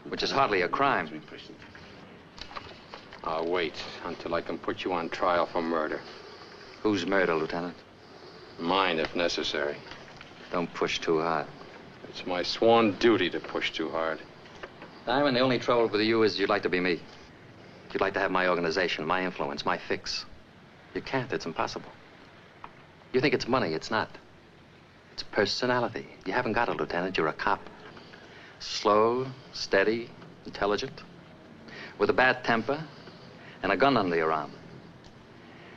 which is hardly a crime. I'll wait until I can put you on trial for murder. Whose murder, Lieutenant? Mine, if necessary. Don't push too hard. It's my sworn duty to push too hard. Diamond, the only trouble with you is you'd like to be me. You'd like to have my organization, my influence, my fix. You can't. It's impossible. You think it's money. It's not. It's personality. You haven't got it, Lieutenant. You're a cop. Slow, steady, intelligent, with a bad temper and a gun under your arm.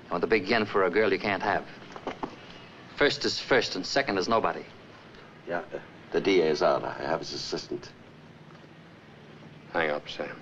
And with a big yen for a girl you can't have. First is first and second is nobody. Yeah, the DA is out. I have his assistant. Hang up, Sam.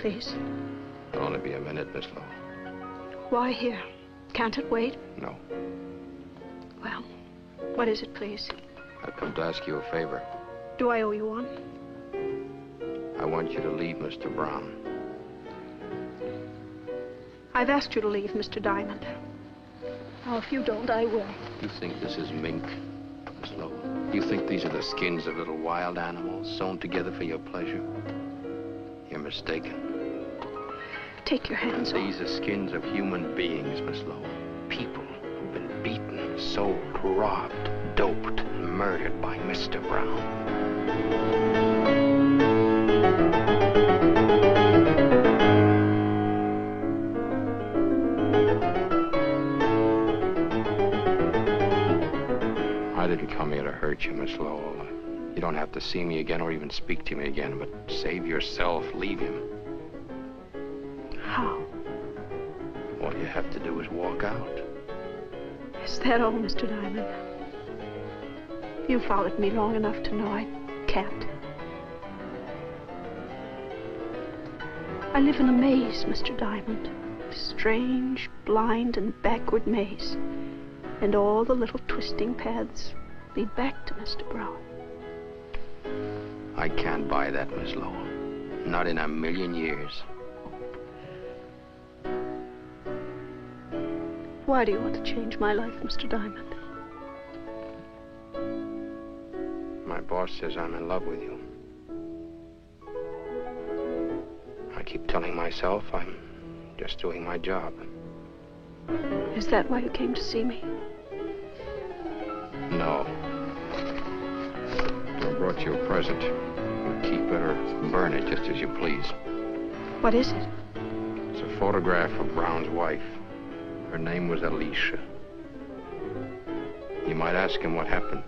Please. It'll only be a minute, Miss Lowe. Why here? Can't it wait? No. Well, what is it, please? I've come to ask you a favor. Do I owe you one? I want you to leave Mr. Brown. I've asked you to leave, Mr. Diamond. Now, if you don't, I will. You think this is mink, Miss Lowe? You think these are the skins of little wild animals sewn together for your pleasure? You're mistaken. Take your hands off. These are skins of human beings, Miss Lowe. People who've been beaten, sold, robbed, doped, and murdered by Mr. Brown. I didn't come here to hurt you, Miss Lowe. You don't have to see me again or even speak to me again, but save yourself, leave him. How? All you have to do is walk out. Is that all, Mr. Diamond? You followed me long enough to know I can't. I live in a maze, Mr. Diamond. A strange, blind, and backward maze. And all the little twisting paths lead back to Mr. Brown. I can't buy that, Miss Lowe. Not in a million years. Why do you want to change my life, Mr. Diamond? My boss says I'm in love with you. I keep telling myself I'm just doing my job. Is that why you came to see me? No. I brought you a present. You keep it or burn it just as you please. What is it? It's a photograph of Brown's wife. Her name was Alicia. You might ask him what happened.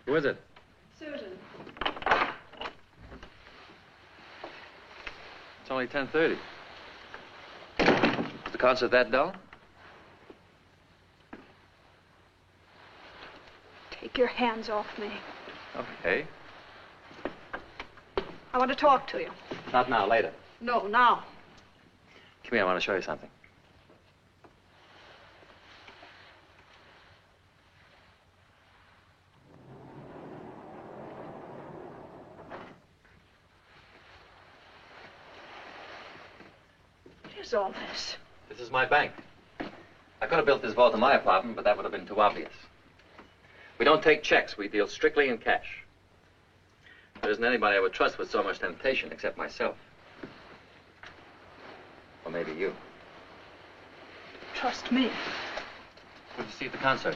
Who is it? Susan. It's only 10:30. Is the concert that dull? Take your hands off me. Okay. I want to talk to you. Not now, later. No, now. Come here, I want to show you something. What is all this? This is my bank. I could have built this vault in my apartment, but that would have been too obvious. We don't take checks. We deal strictly in cash. There isn't anybody I would trust with so much temptation except myself. Or maybe you. Trust me. Who did you see at the concert?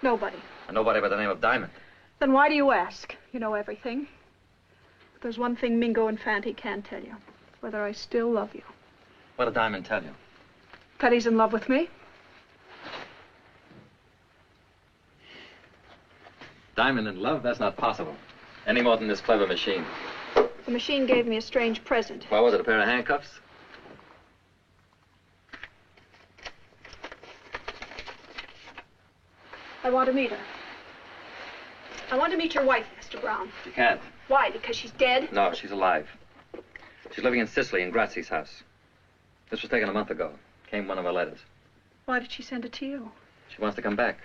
Nobody. A nobody by the name of Diamond. Then why do you ask? You know everything. But there's one thing Mingo and Fanty can't tell you. Whether I still love you. What did Diamond tell you? That he's in love with me. Diamond in love? That's not possible. Any more than this clever machine. The machine gave me a strange present. What was it, a pair of handcuffs? I want to meet her. I want to meet your wife, Mr. Brown. You can't. Why? Because she's dead? No, she's alive. She's living in Sicily in Grazie's house. This was taken a month ago. Came one of her letters. Why did she send it to you? She wants to come back.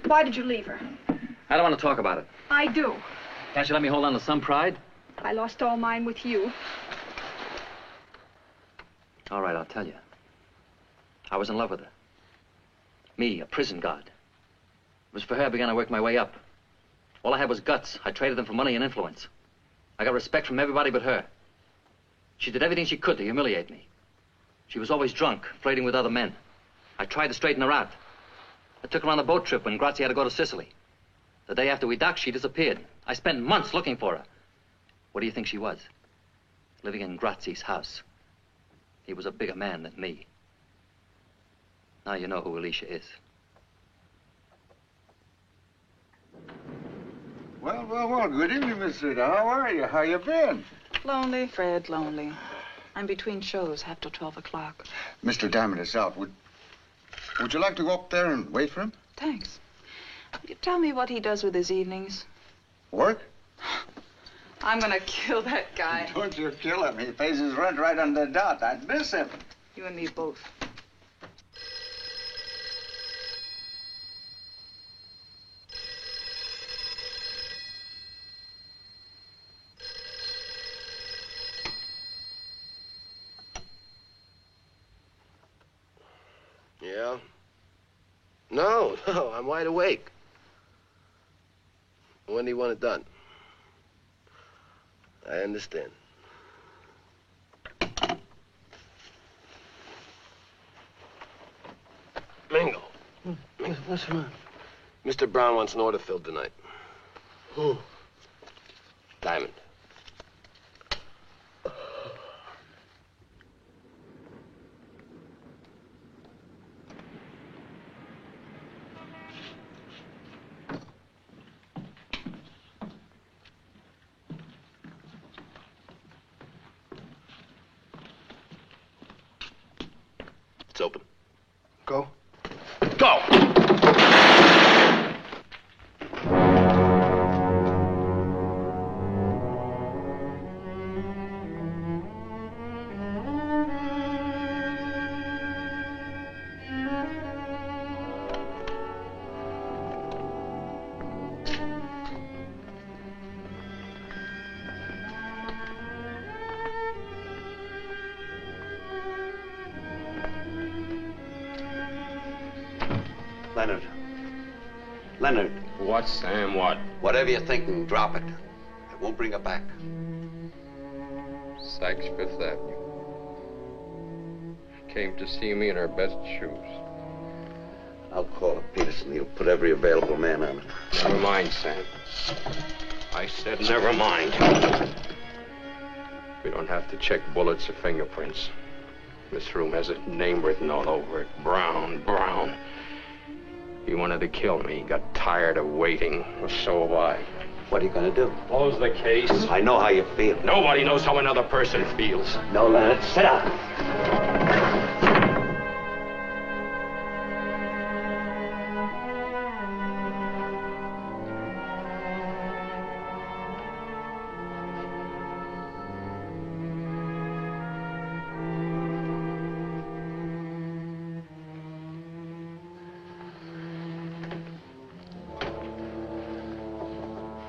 Why did you leave her? I don't want to talk about it. I do. Can't you let me hold on to some pride? I lost all mine with you. All right, I'll tell you. I was in love with her. Me, a prison guard. It was for her I began to work my way up. All I had was guts. I traded them for money and influence. I got respect from everybody but her. She did everything she could to humiliate me. She was always drunk, flirting with other men. I tried to straighten her out. I took her on a boat trip when Grazia had to go to Sicily. The day after we docked, she disappeared. I spent months looking for her. What do you think she was? Living in Grazi's house. He was a bigger man than me. Now you know who Alicia is. Well, good evening, Miss Rita. How are you? How you been? Lonely, Fred, lonely. I'm between shows, half till 12 o'clock. Mr. Diamond is out. Would you like to go up there and wait for him? Thanks. Will you tell me what he does with his evenings? Work? I'm gonna kill that guy. Don't you kill him. He pays his rent right on the dot. I'd miss him. You and me both. Yeah? No, I'm wide awake. When do you want it done? I understand. Mingo. What's the matter? Mr. Brown wants an order filled tonight. Who? Diamond. It's open. Go. Go! Leonard. What, Sam, what? Whatever you're thinking, drop it. I won't bring her back. Sykes, Fifth Avenue. She came to see me in her best shoes. I'll call up Peterson. He'll put every available man on it. Never mind, Sam. I said never mind. We don't have to check bullets or fingerprints. This room has a name written all over it. Brown, Brown. He wanted to kill me. He got tired of waiting. Well, so have I. What are you going to do? Close the case. I know how you feel. Nobody knows how another person feels. No, Leonard, sit down.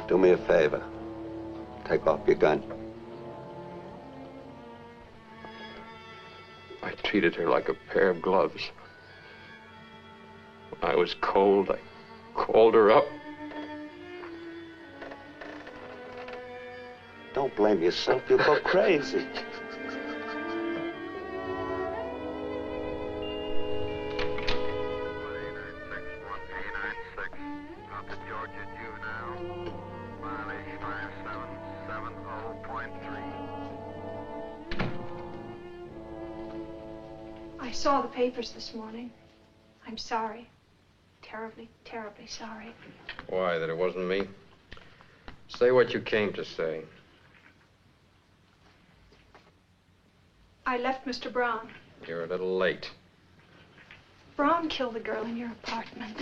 Do me a favor. Take off your gun. I treated her like a pair of gloves. When I was cold, I called her up. Don't blame yourself. You'll go crazy. I saw the papers this morning. I'm sorry. Terribly, terribly sorry. Why, that it wasn't me? Say what you came to say. I left Mr. Brown. You're a little late. Brown killed the girl in your apartment.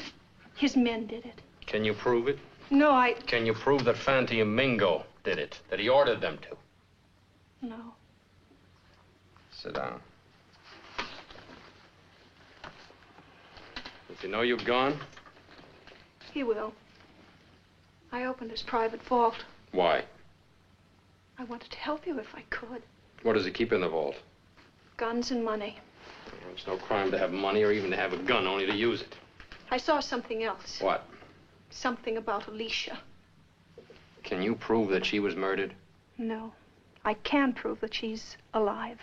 His men did it. Can you prove it? No, Can you prove that Fanti and Mingo did it? That he ordered them to? No. Sit down. Does he know you've gone? He will. I opened his private vault. Why? I wanted to help you if I could. What does he keep in the vault? Guns and money. It's no crime to have money or even to have a gun, only to use it. I saw something else. What? Something about Alicia. Can you prove that she was murdered? No. I can prove that she's alive.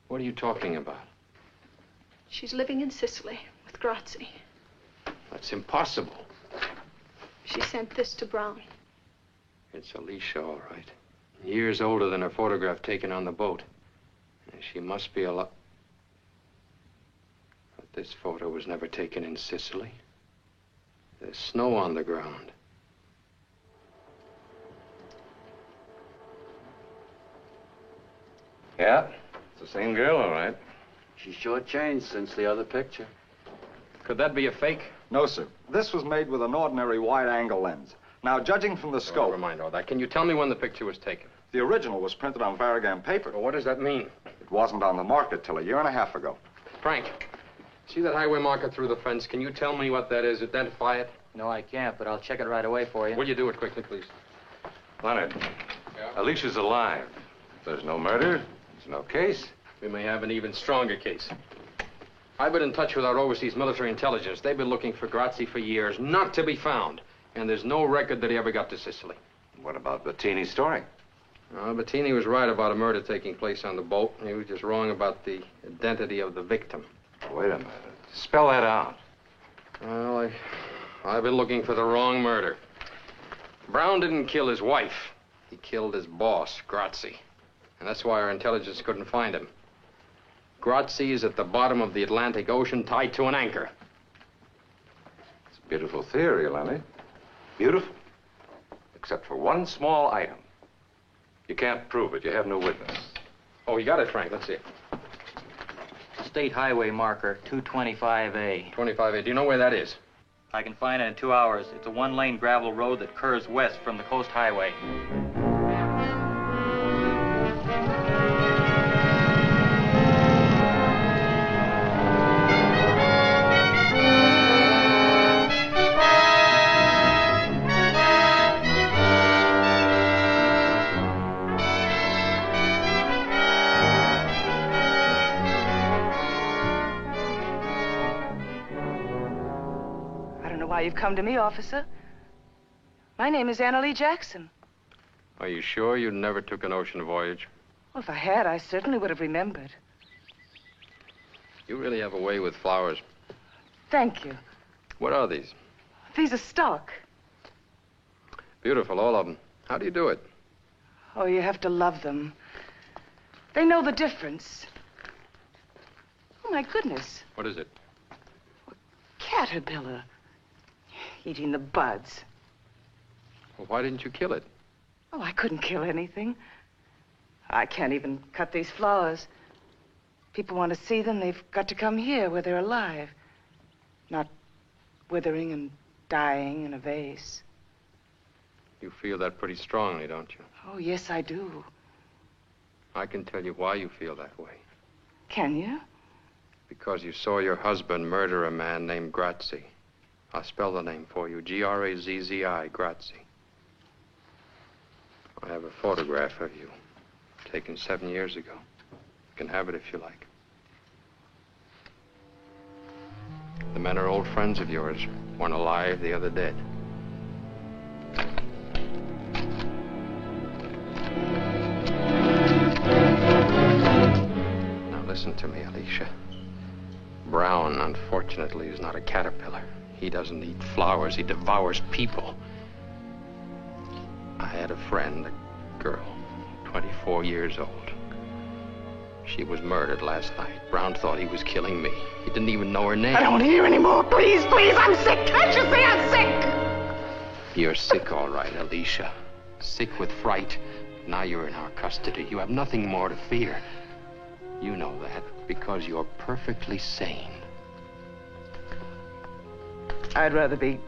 What are you talking about? She's living in Sicily with Grazie. That's impossible. She sent this to Brown. It's Alicia, all right. Years older than her photograph taken on the boat. And she must be alive. But this photo was never taken in Sicily. There's snow on the ground. Yeah, it's the same girl, all right. She sure changed since the other picture. Could that be a fake? No, sir. This was made with an ordinary wide-angle lens. Now, judging from the scope... Never mind all that. Can you tell me when the picture was taken? The original was printed on Variegain paper. Well, what does that mean? It wasn't on the market till a year and a half ago. Frank, see that highway marker through the fence? Can you tell me what that is? Identify it? No, I can't, but I'll check it right away for you. Will you do it quickly, please? Leonard, Alicia's alive. There's no murder. There's no case. We may have an even stronger case. I've been in touch with our overseas military intelligence. They've been looking for Grazie for years, not to be found. And there's no record that he ever got to Sicily. What about Bettini's story? Bettini was right about a murder taking place on the boat. He was just wrong about the identity of the victim. Wait a minute. Spell that out. Well, I've been looking for the wrong murder. Brown didn't kill his wife. He killed his boss, Grazie. And that's why our intelligence couldn't find him. Grazie is at the bottom of the Atlantic Ocean, tied to an anchor. It's a beautiful theory, Lenny. Beautiful. Except for one small item. You can't prove it. You have no witness. Oh, you got it, Frank. Let's see it. State highway marker, 225A. 25A. Do you know where that is? I can find it in 2 hours. It's a one-lane gravel road that curves west from the coast highway. You've come to me, officer. My name is Anna Lee Jackson. Are you sure you never took an ocean voyage? Well, if I had, I certainly would have remembered. You really have a way with flowers. Thank you. What are these? These are stock. Beautiful, all of them. How do you do it? Oh, you have to love them. They know the difference. Oh, my goodness. What is it? caterpillar. Eating the buds. Well, why didn't you kill it? Oh, I couldn't kill anything. I can't even cut these flowers. People want to see them, they've got to come here where they're alive. Not withering and dying in a vase. You feel that pretty strongly, don't you? Oh, yes, I do. I can tell you why you feel that way. Can you? Because you saw your husband murder a man named Grazzi. I'll spell the name for you. Grazzi, Grazzi. I have a photograph of you, taken 7 years ago. You can have it if you like. The men are old friends of yours. One alive, the other dead. Now listen to me, Alicia. Brown, unfortunately, is not a caterpillar. He doesn't eat flowers. He devours people. I had a friend, a girl, 24 years old. She was murdered last night. Brown thought he was killing me. He didn't even know her name. I don't want to hear anymore. Please, please, I'm sick. Can't you see I'm sick? You're sick, all right, Alicia. Sick with fright. Now you're in our custody. You have nothing more to fear. You know that because you're perfectly sane. I'd rather be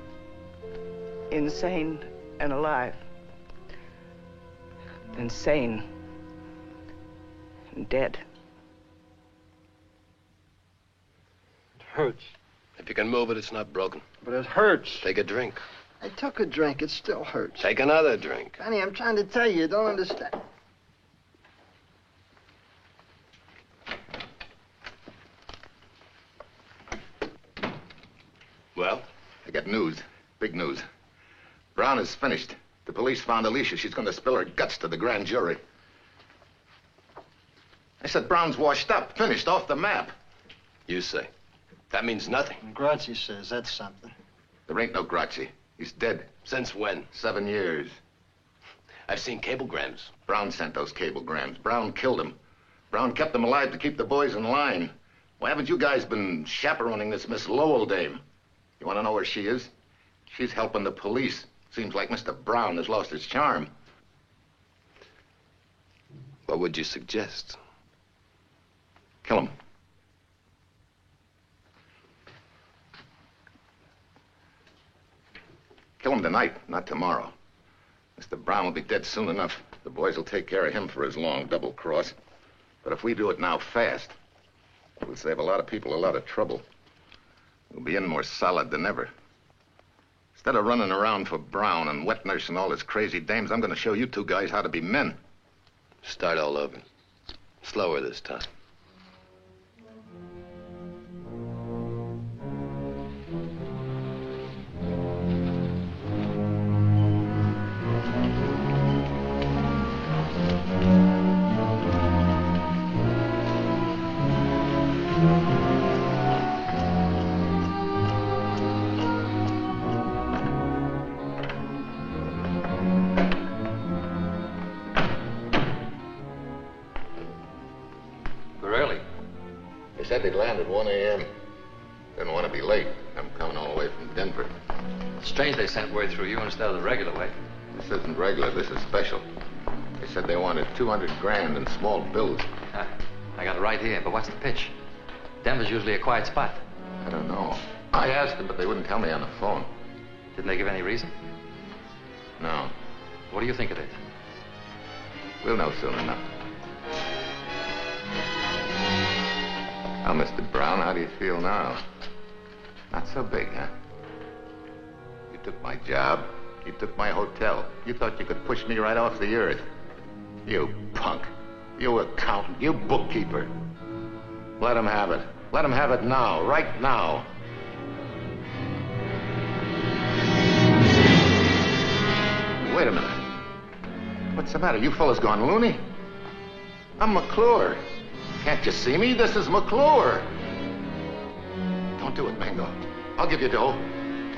insane and alive than sane and dead. It hurts. If you can move it, it's not broken. But it hurts. Take a drink. I took a drink. It still hurts. Take another drink. Fanny, I'm trying to tell you. You don't understand. Well? I got news. Big news. Brown is finished. The police found Alicia. She's going to spill her guts to the grand jury. I said Brown's washed up, finished, off the map. You say. That means nothing. Grazzi says that's something. There ain't no Grazzi. He's dead. Since when? 7 years. I've seen cablegrams. Brown sent those cablegrams. Brown killed him. Brown kept them alive to keep the boys in line. Why haven't you guys been chaperoning this Miss Lowell dame? You want to know where she is? She's helping the police. Seems like Mr. Brown has lost his charm. What would you suggest? Kill him. Kill him tonight, not tomorrow. Mr. Brown will be dead soon enough. The boys will take care of him for his long double cross. But if we do it now fast, we'll save a lot of people a lot of trouble. We'll be in more solid than ever. Instead of running around for Brown and wet nurse and all his crazy dames, I'm going to show you two guys how to be men. Start all over. Slower this time. Said they'd land at 1 a.m. Didn't want to be late. I'm coming all the way from Denver. Strange they sent word through you instead of the regular way. This isn't regular. This is special. They said they wanted 200 grand in small bills. I got it right here, but what's the pitch? Denver's usually a quiet spot. I don't know. I asked them, but they wouldn't tell me on the phone. Didn't they give any reason? No. What do you think of it? We'll know soon enough. Well, Mr. Brown, how do you feel now? Not so big, huh? You took my job. You took my hotel. You thought you could push me right off the earth. You punk. You accountant. You bookkeeper. Let him have it. Let him have it now. Right now. Wait a minute. What's the matter? You fellas gone loony? I'm McClure. Can't you see me? This is McClure. Don't do it, Mango. I'll give you dough.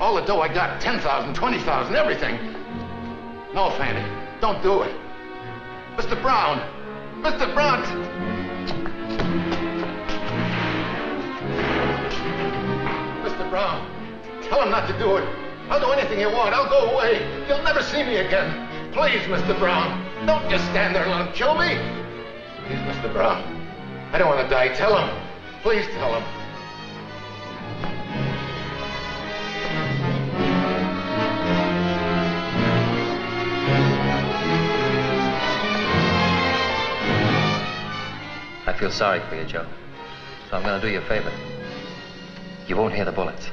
All the dough I got. 10,000, 20,000, everything. No, Fanny. Don't do it. Mr. Brown. Mr. Brown. Mr. Brown. Tell him not to do it. I'll do anything you want. I'll go away. You'll never see me again. Please, Mr. Brown. Don't just stand there and let him kill me. Please, Mr. Brown. I don't want to die. Tell him. Please tell him. I feel sorry for you, Joe. So I'm going to do you a favor. You won't hear the bullets.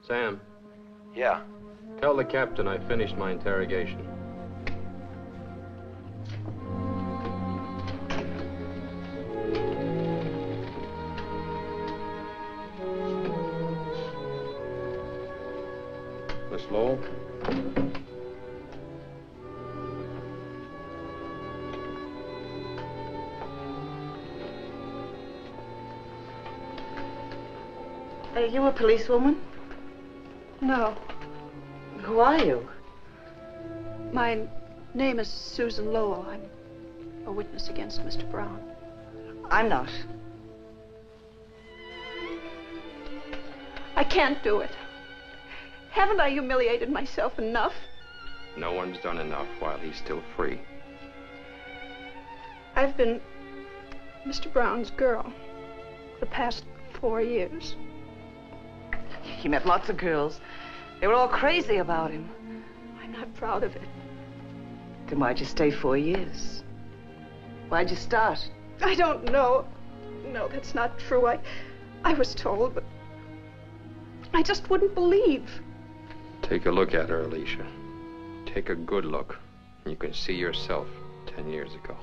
Sam. Yeah. Tell the captain I finished my interrogation. Miss Lowell? Are you a policewoman? No. Who are you? My name is Susan Lowell. I'm a witness against Mr. Brown. I'm not. I can't do it. Haven't I humiliated myself enough? No one's done enough while he's still free. I've been Mr. Brown's girl the past 4 years. He met lots of girls. They were all crazy about him. I'm not proud of it. Then why'd you stay 4 years? Why'd you start? I don't know. No, that's not true. I was told, but I just wouldn't believe. Take a look at her, Alicia. Take a good look. You can see yourself 10 years ago.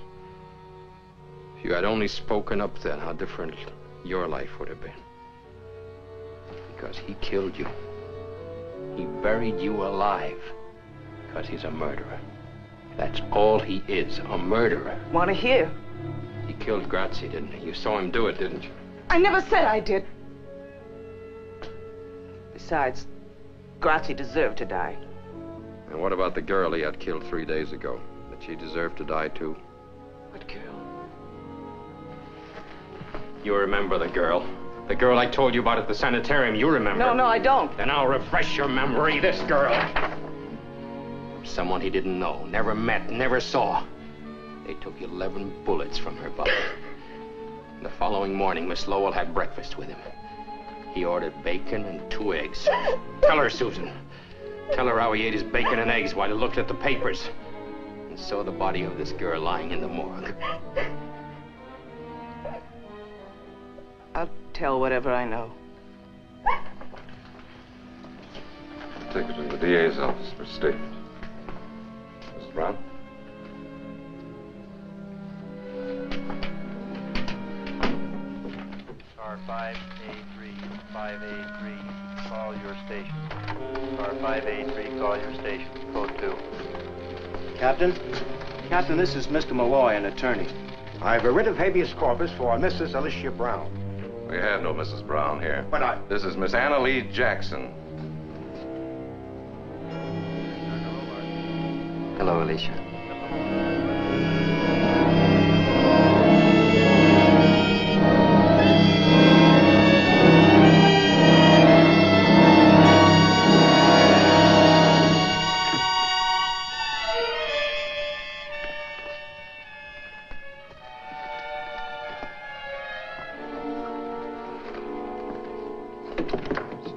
If you had only spoken up then, how different your life would have been. Because he killed you. He buried you alive. Because he's a murderer. That's all he is, a murderer. Want to hear? He killed Grazie, didn't he? You saw him do it, didn't you? I never said I did. Besides, Grazie deserved to die. And what about the girl he had killed 3 days ago? Did she deserve to die, too? What girl? You remember the girl. The girl I told you about at the sanitarium, you remember. No, I don't. Then I'll refresh your memory. This girl. Someone he didn't know, never met, never saw. They took 11 bullets from her body. The following morning, Miss Lowell had breakfast with him. He ordered bacon and 2 eggs. Tell her, Susan. Tell her how he ate his bacon and eggs while he looked at the papers and saw the body of this girl lying in the morgue. I'll tell whatever I know. Take it to the DA's office for statement. Mrs. Brown? Car 583, 583, call your station. Car 583, call your station. Code 2. Captain? Captain, this is Mr. Malloy, an attorney. I have a writ of habeas corpus for Mrs. Alicia Brown. We have no Mrs. Brown here. But This is Miss Anna Lee Jackson. Hello, Alicia.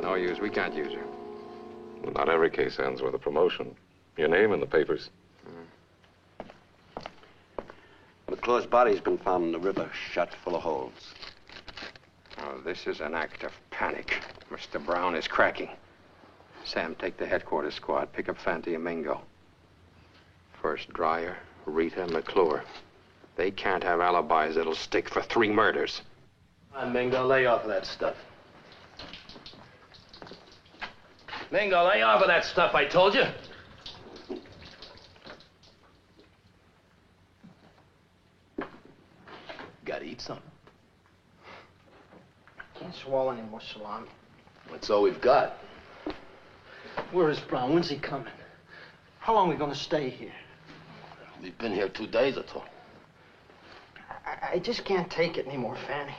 No use. We can't use her. Well, not every case ends with a promotion. Your name in the papers. McClure's body's been found in the river, shot full of holes. Oh, this is an act of panic. Mr. Brown is cracking. Sam, take the headquarters squad. Pick up Fanti and Mingo. First, Dreyer, Rita, McClure. They can't have alibis that'll stick for 3 murders. Come on, Mingo, lay off of that stuff. Mingo, lay off of that stuff, I told you. Gotta eat something. can't swallow any more salami. That's all we've got. Where is Brown? When's he coming? How long are we going to stay here? We've been here 2 days or so. I just can't take it anymore, Fanny.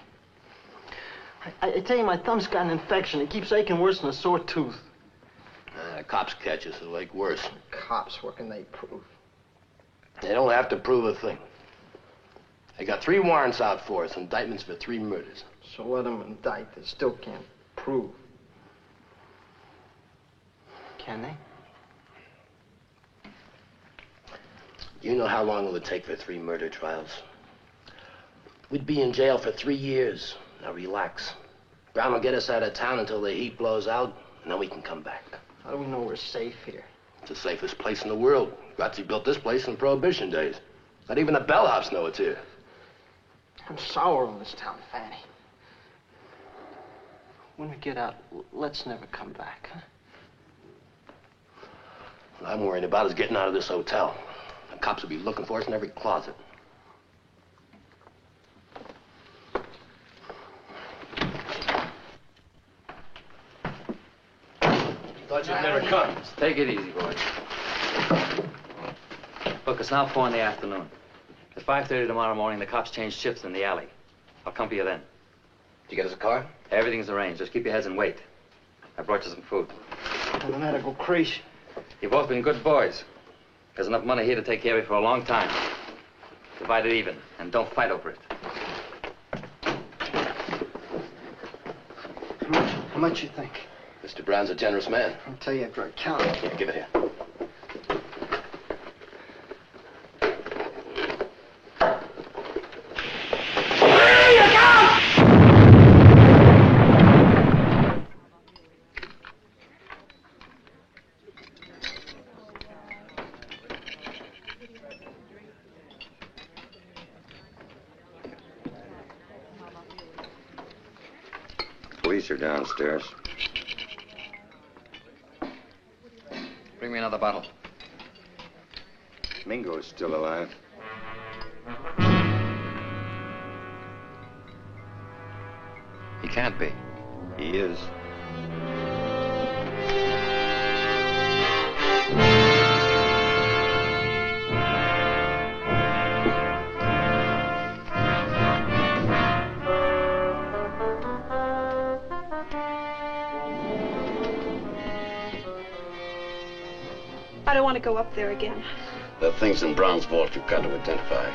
I tell you, my thumb's got an infection. It keeps aching worse than a sore tooth. Cops catch us, it'll ache worse. Cops, what can they prove? They don't have to prove a thing. They got 3 warrants out for us, indictments for 3 murders. So let them indict. They still can't prove. Can they? You know how long it would take for 3 murder trials? We'd be in jail for 3 years. Now relax. Brown will get us out of town until the heat blows out, and then we can come back. How do we know we're safe here? It's the safest place in the world. Grazzi built this place in Prohibition days. Not even the bellhops know it's here. I'm sour on this town, Fanny. When we get out, let's never come back, huh? What I'm worried about is getting out of this hotel. The cops will be looking for us in every closet. Thought you'd never come. Take it easy, boys. Look, it's now 4 in the afternoon. At 5:30 tomorrow morning, the cops change shifts in the alley. I'll come for you then. Did you get us a car? Everything's arranged. Just keep your heads and wait. I brought you some food. Well, the matter go crazy. You've both been good boys. There's enough money here to take care of you for a long time. Divide it even, and don't fight over it. How much you think? Mr. Brown's a generous man. I'll tell you after I count. Here, give it here. Police are downstairs. Bring me another bottle. Mingo's still alive. He can't be. He is. I don't want to go up there again. There are things in Brown's vault you've got to identify.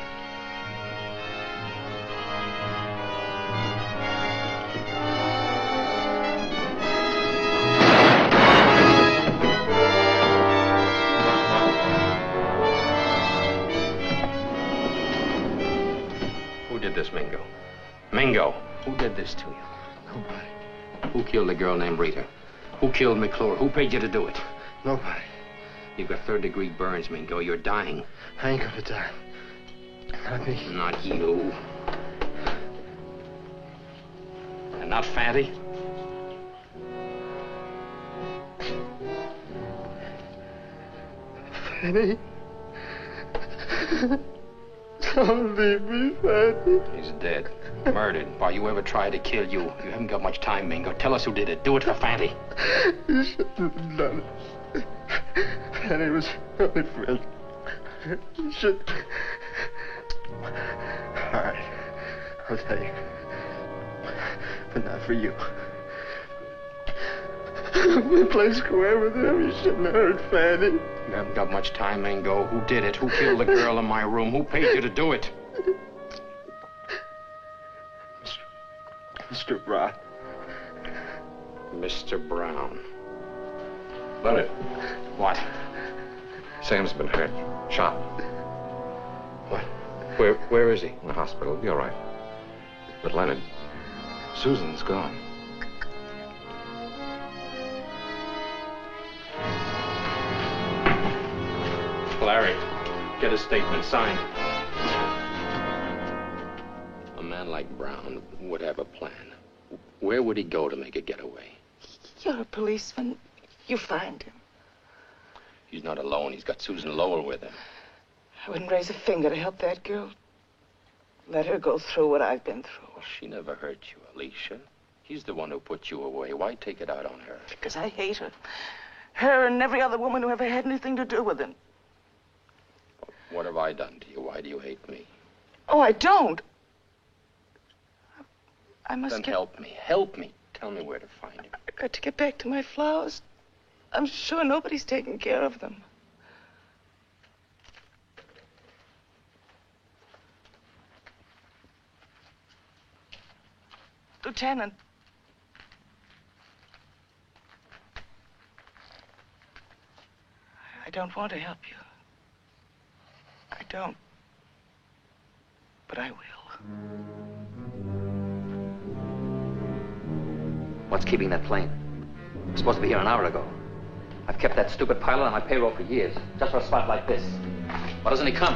Who did this, Mingo? Mingo, who did this to you? Nobody. Who killed the girl named Rita? Who killed McClure? Who paid you to do it? Nobody. You've got 3rd-degree burns, Mingo. You're dying. I ain't gonna die. Not me. Not you. And not Fatty? Fanny. Don't leave me, Fanny. He's dead. Murdered. Why, you ever tried to kill you? You haven't got much time, Mingo. Tell us who did it. Do it for Fatty. You shouldn't have done it. Fanny was my only friend. You should... All right. I'll tell you. But not for you. We played square with him. You shouldn't have hurt Fanny. You haven't got much time, Mingo. Who did it? Who killed the girl in my room? Who paid you to do it? Mr. Brown. Mr. Brown. Leonard. What? Sam's been hurt. Shot. What? Where is he? In the hospital. He'll be all right. But Leonard, Susan's gone. Larry, get a statement signed. A man like Brown would have a plan. Where would he go to make a getaway? You're a policeman. You find him. He's not alone. He's got Susan Lowell with him. I wouldn't raise a finger to help that girl. Let her go through what I've been through. Well, she never hurt you, Alicia. He's the one who put you away. Why take it out on her? Because I hate her. Her and every other woman who ever had anything to do with him. What have I done to you? Why do you hate me? Oh, I don't. I must Then help me. Help me. Tell me where to find him. I've got to get back to my flowers. I'm sure nobody's taking care of them. Lieutenant. I don't want to help you. I don't. But I will. What's keeping that plane? It was supposed to be here an hour ago. I've kept that stupid pilot on my payroll for years, just for a spot like this. Why doesn't he come?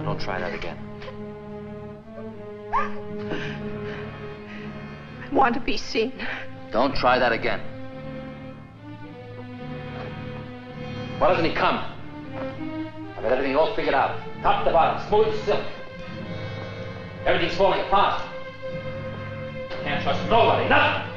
Don't try that again. I want to be seen. Don't try that again. Why doesn't he come? I've got everything all figured out. Top to bottom, smooth as silk. Everything's falling apart. Can't trust nobody, nothing.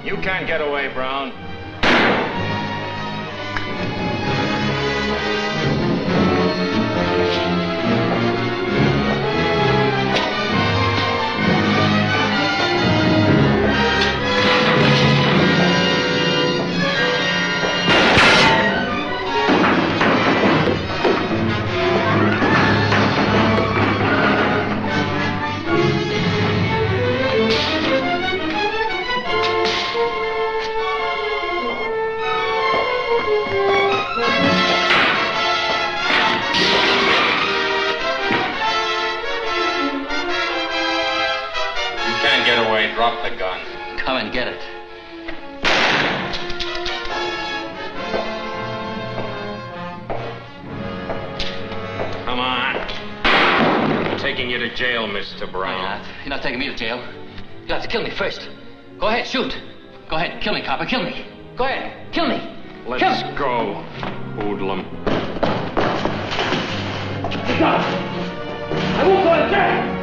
You can't get away, Brown. Drop the gun. Come and get it. Come on. I'm taking you to jail, Mr. Brown. You're not taking me to jail. You'll have to kill me first. Go ahead, shoot. Go ahead, kill me, copper, kill me. Go ahead, kill me. Let's go, hoodlum. I won't go in jail.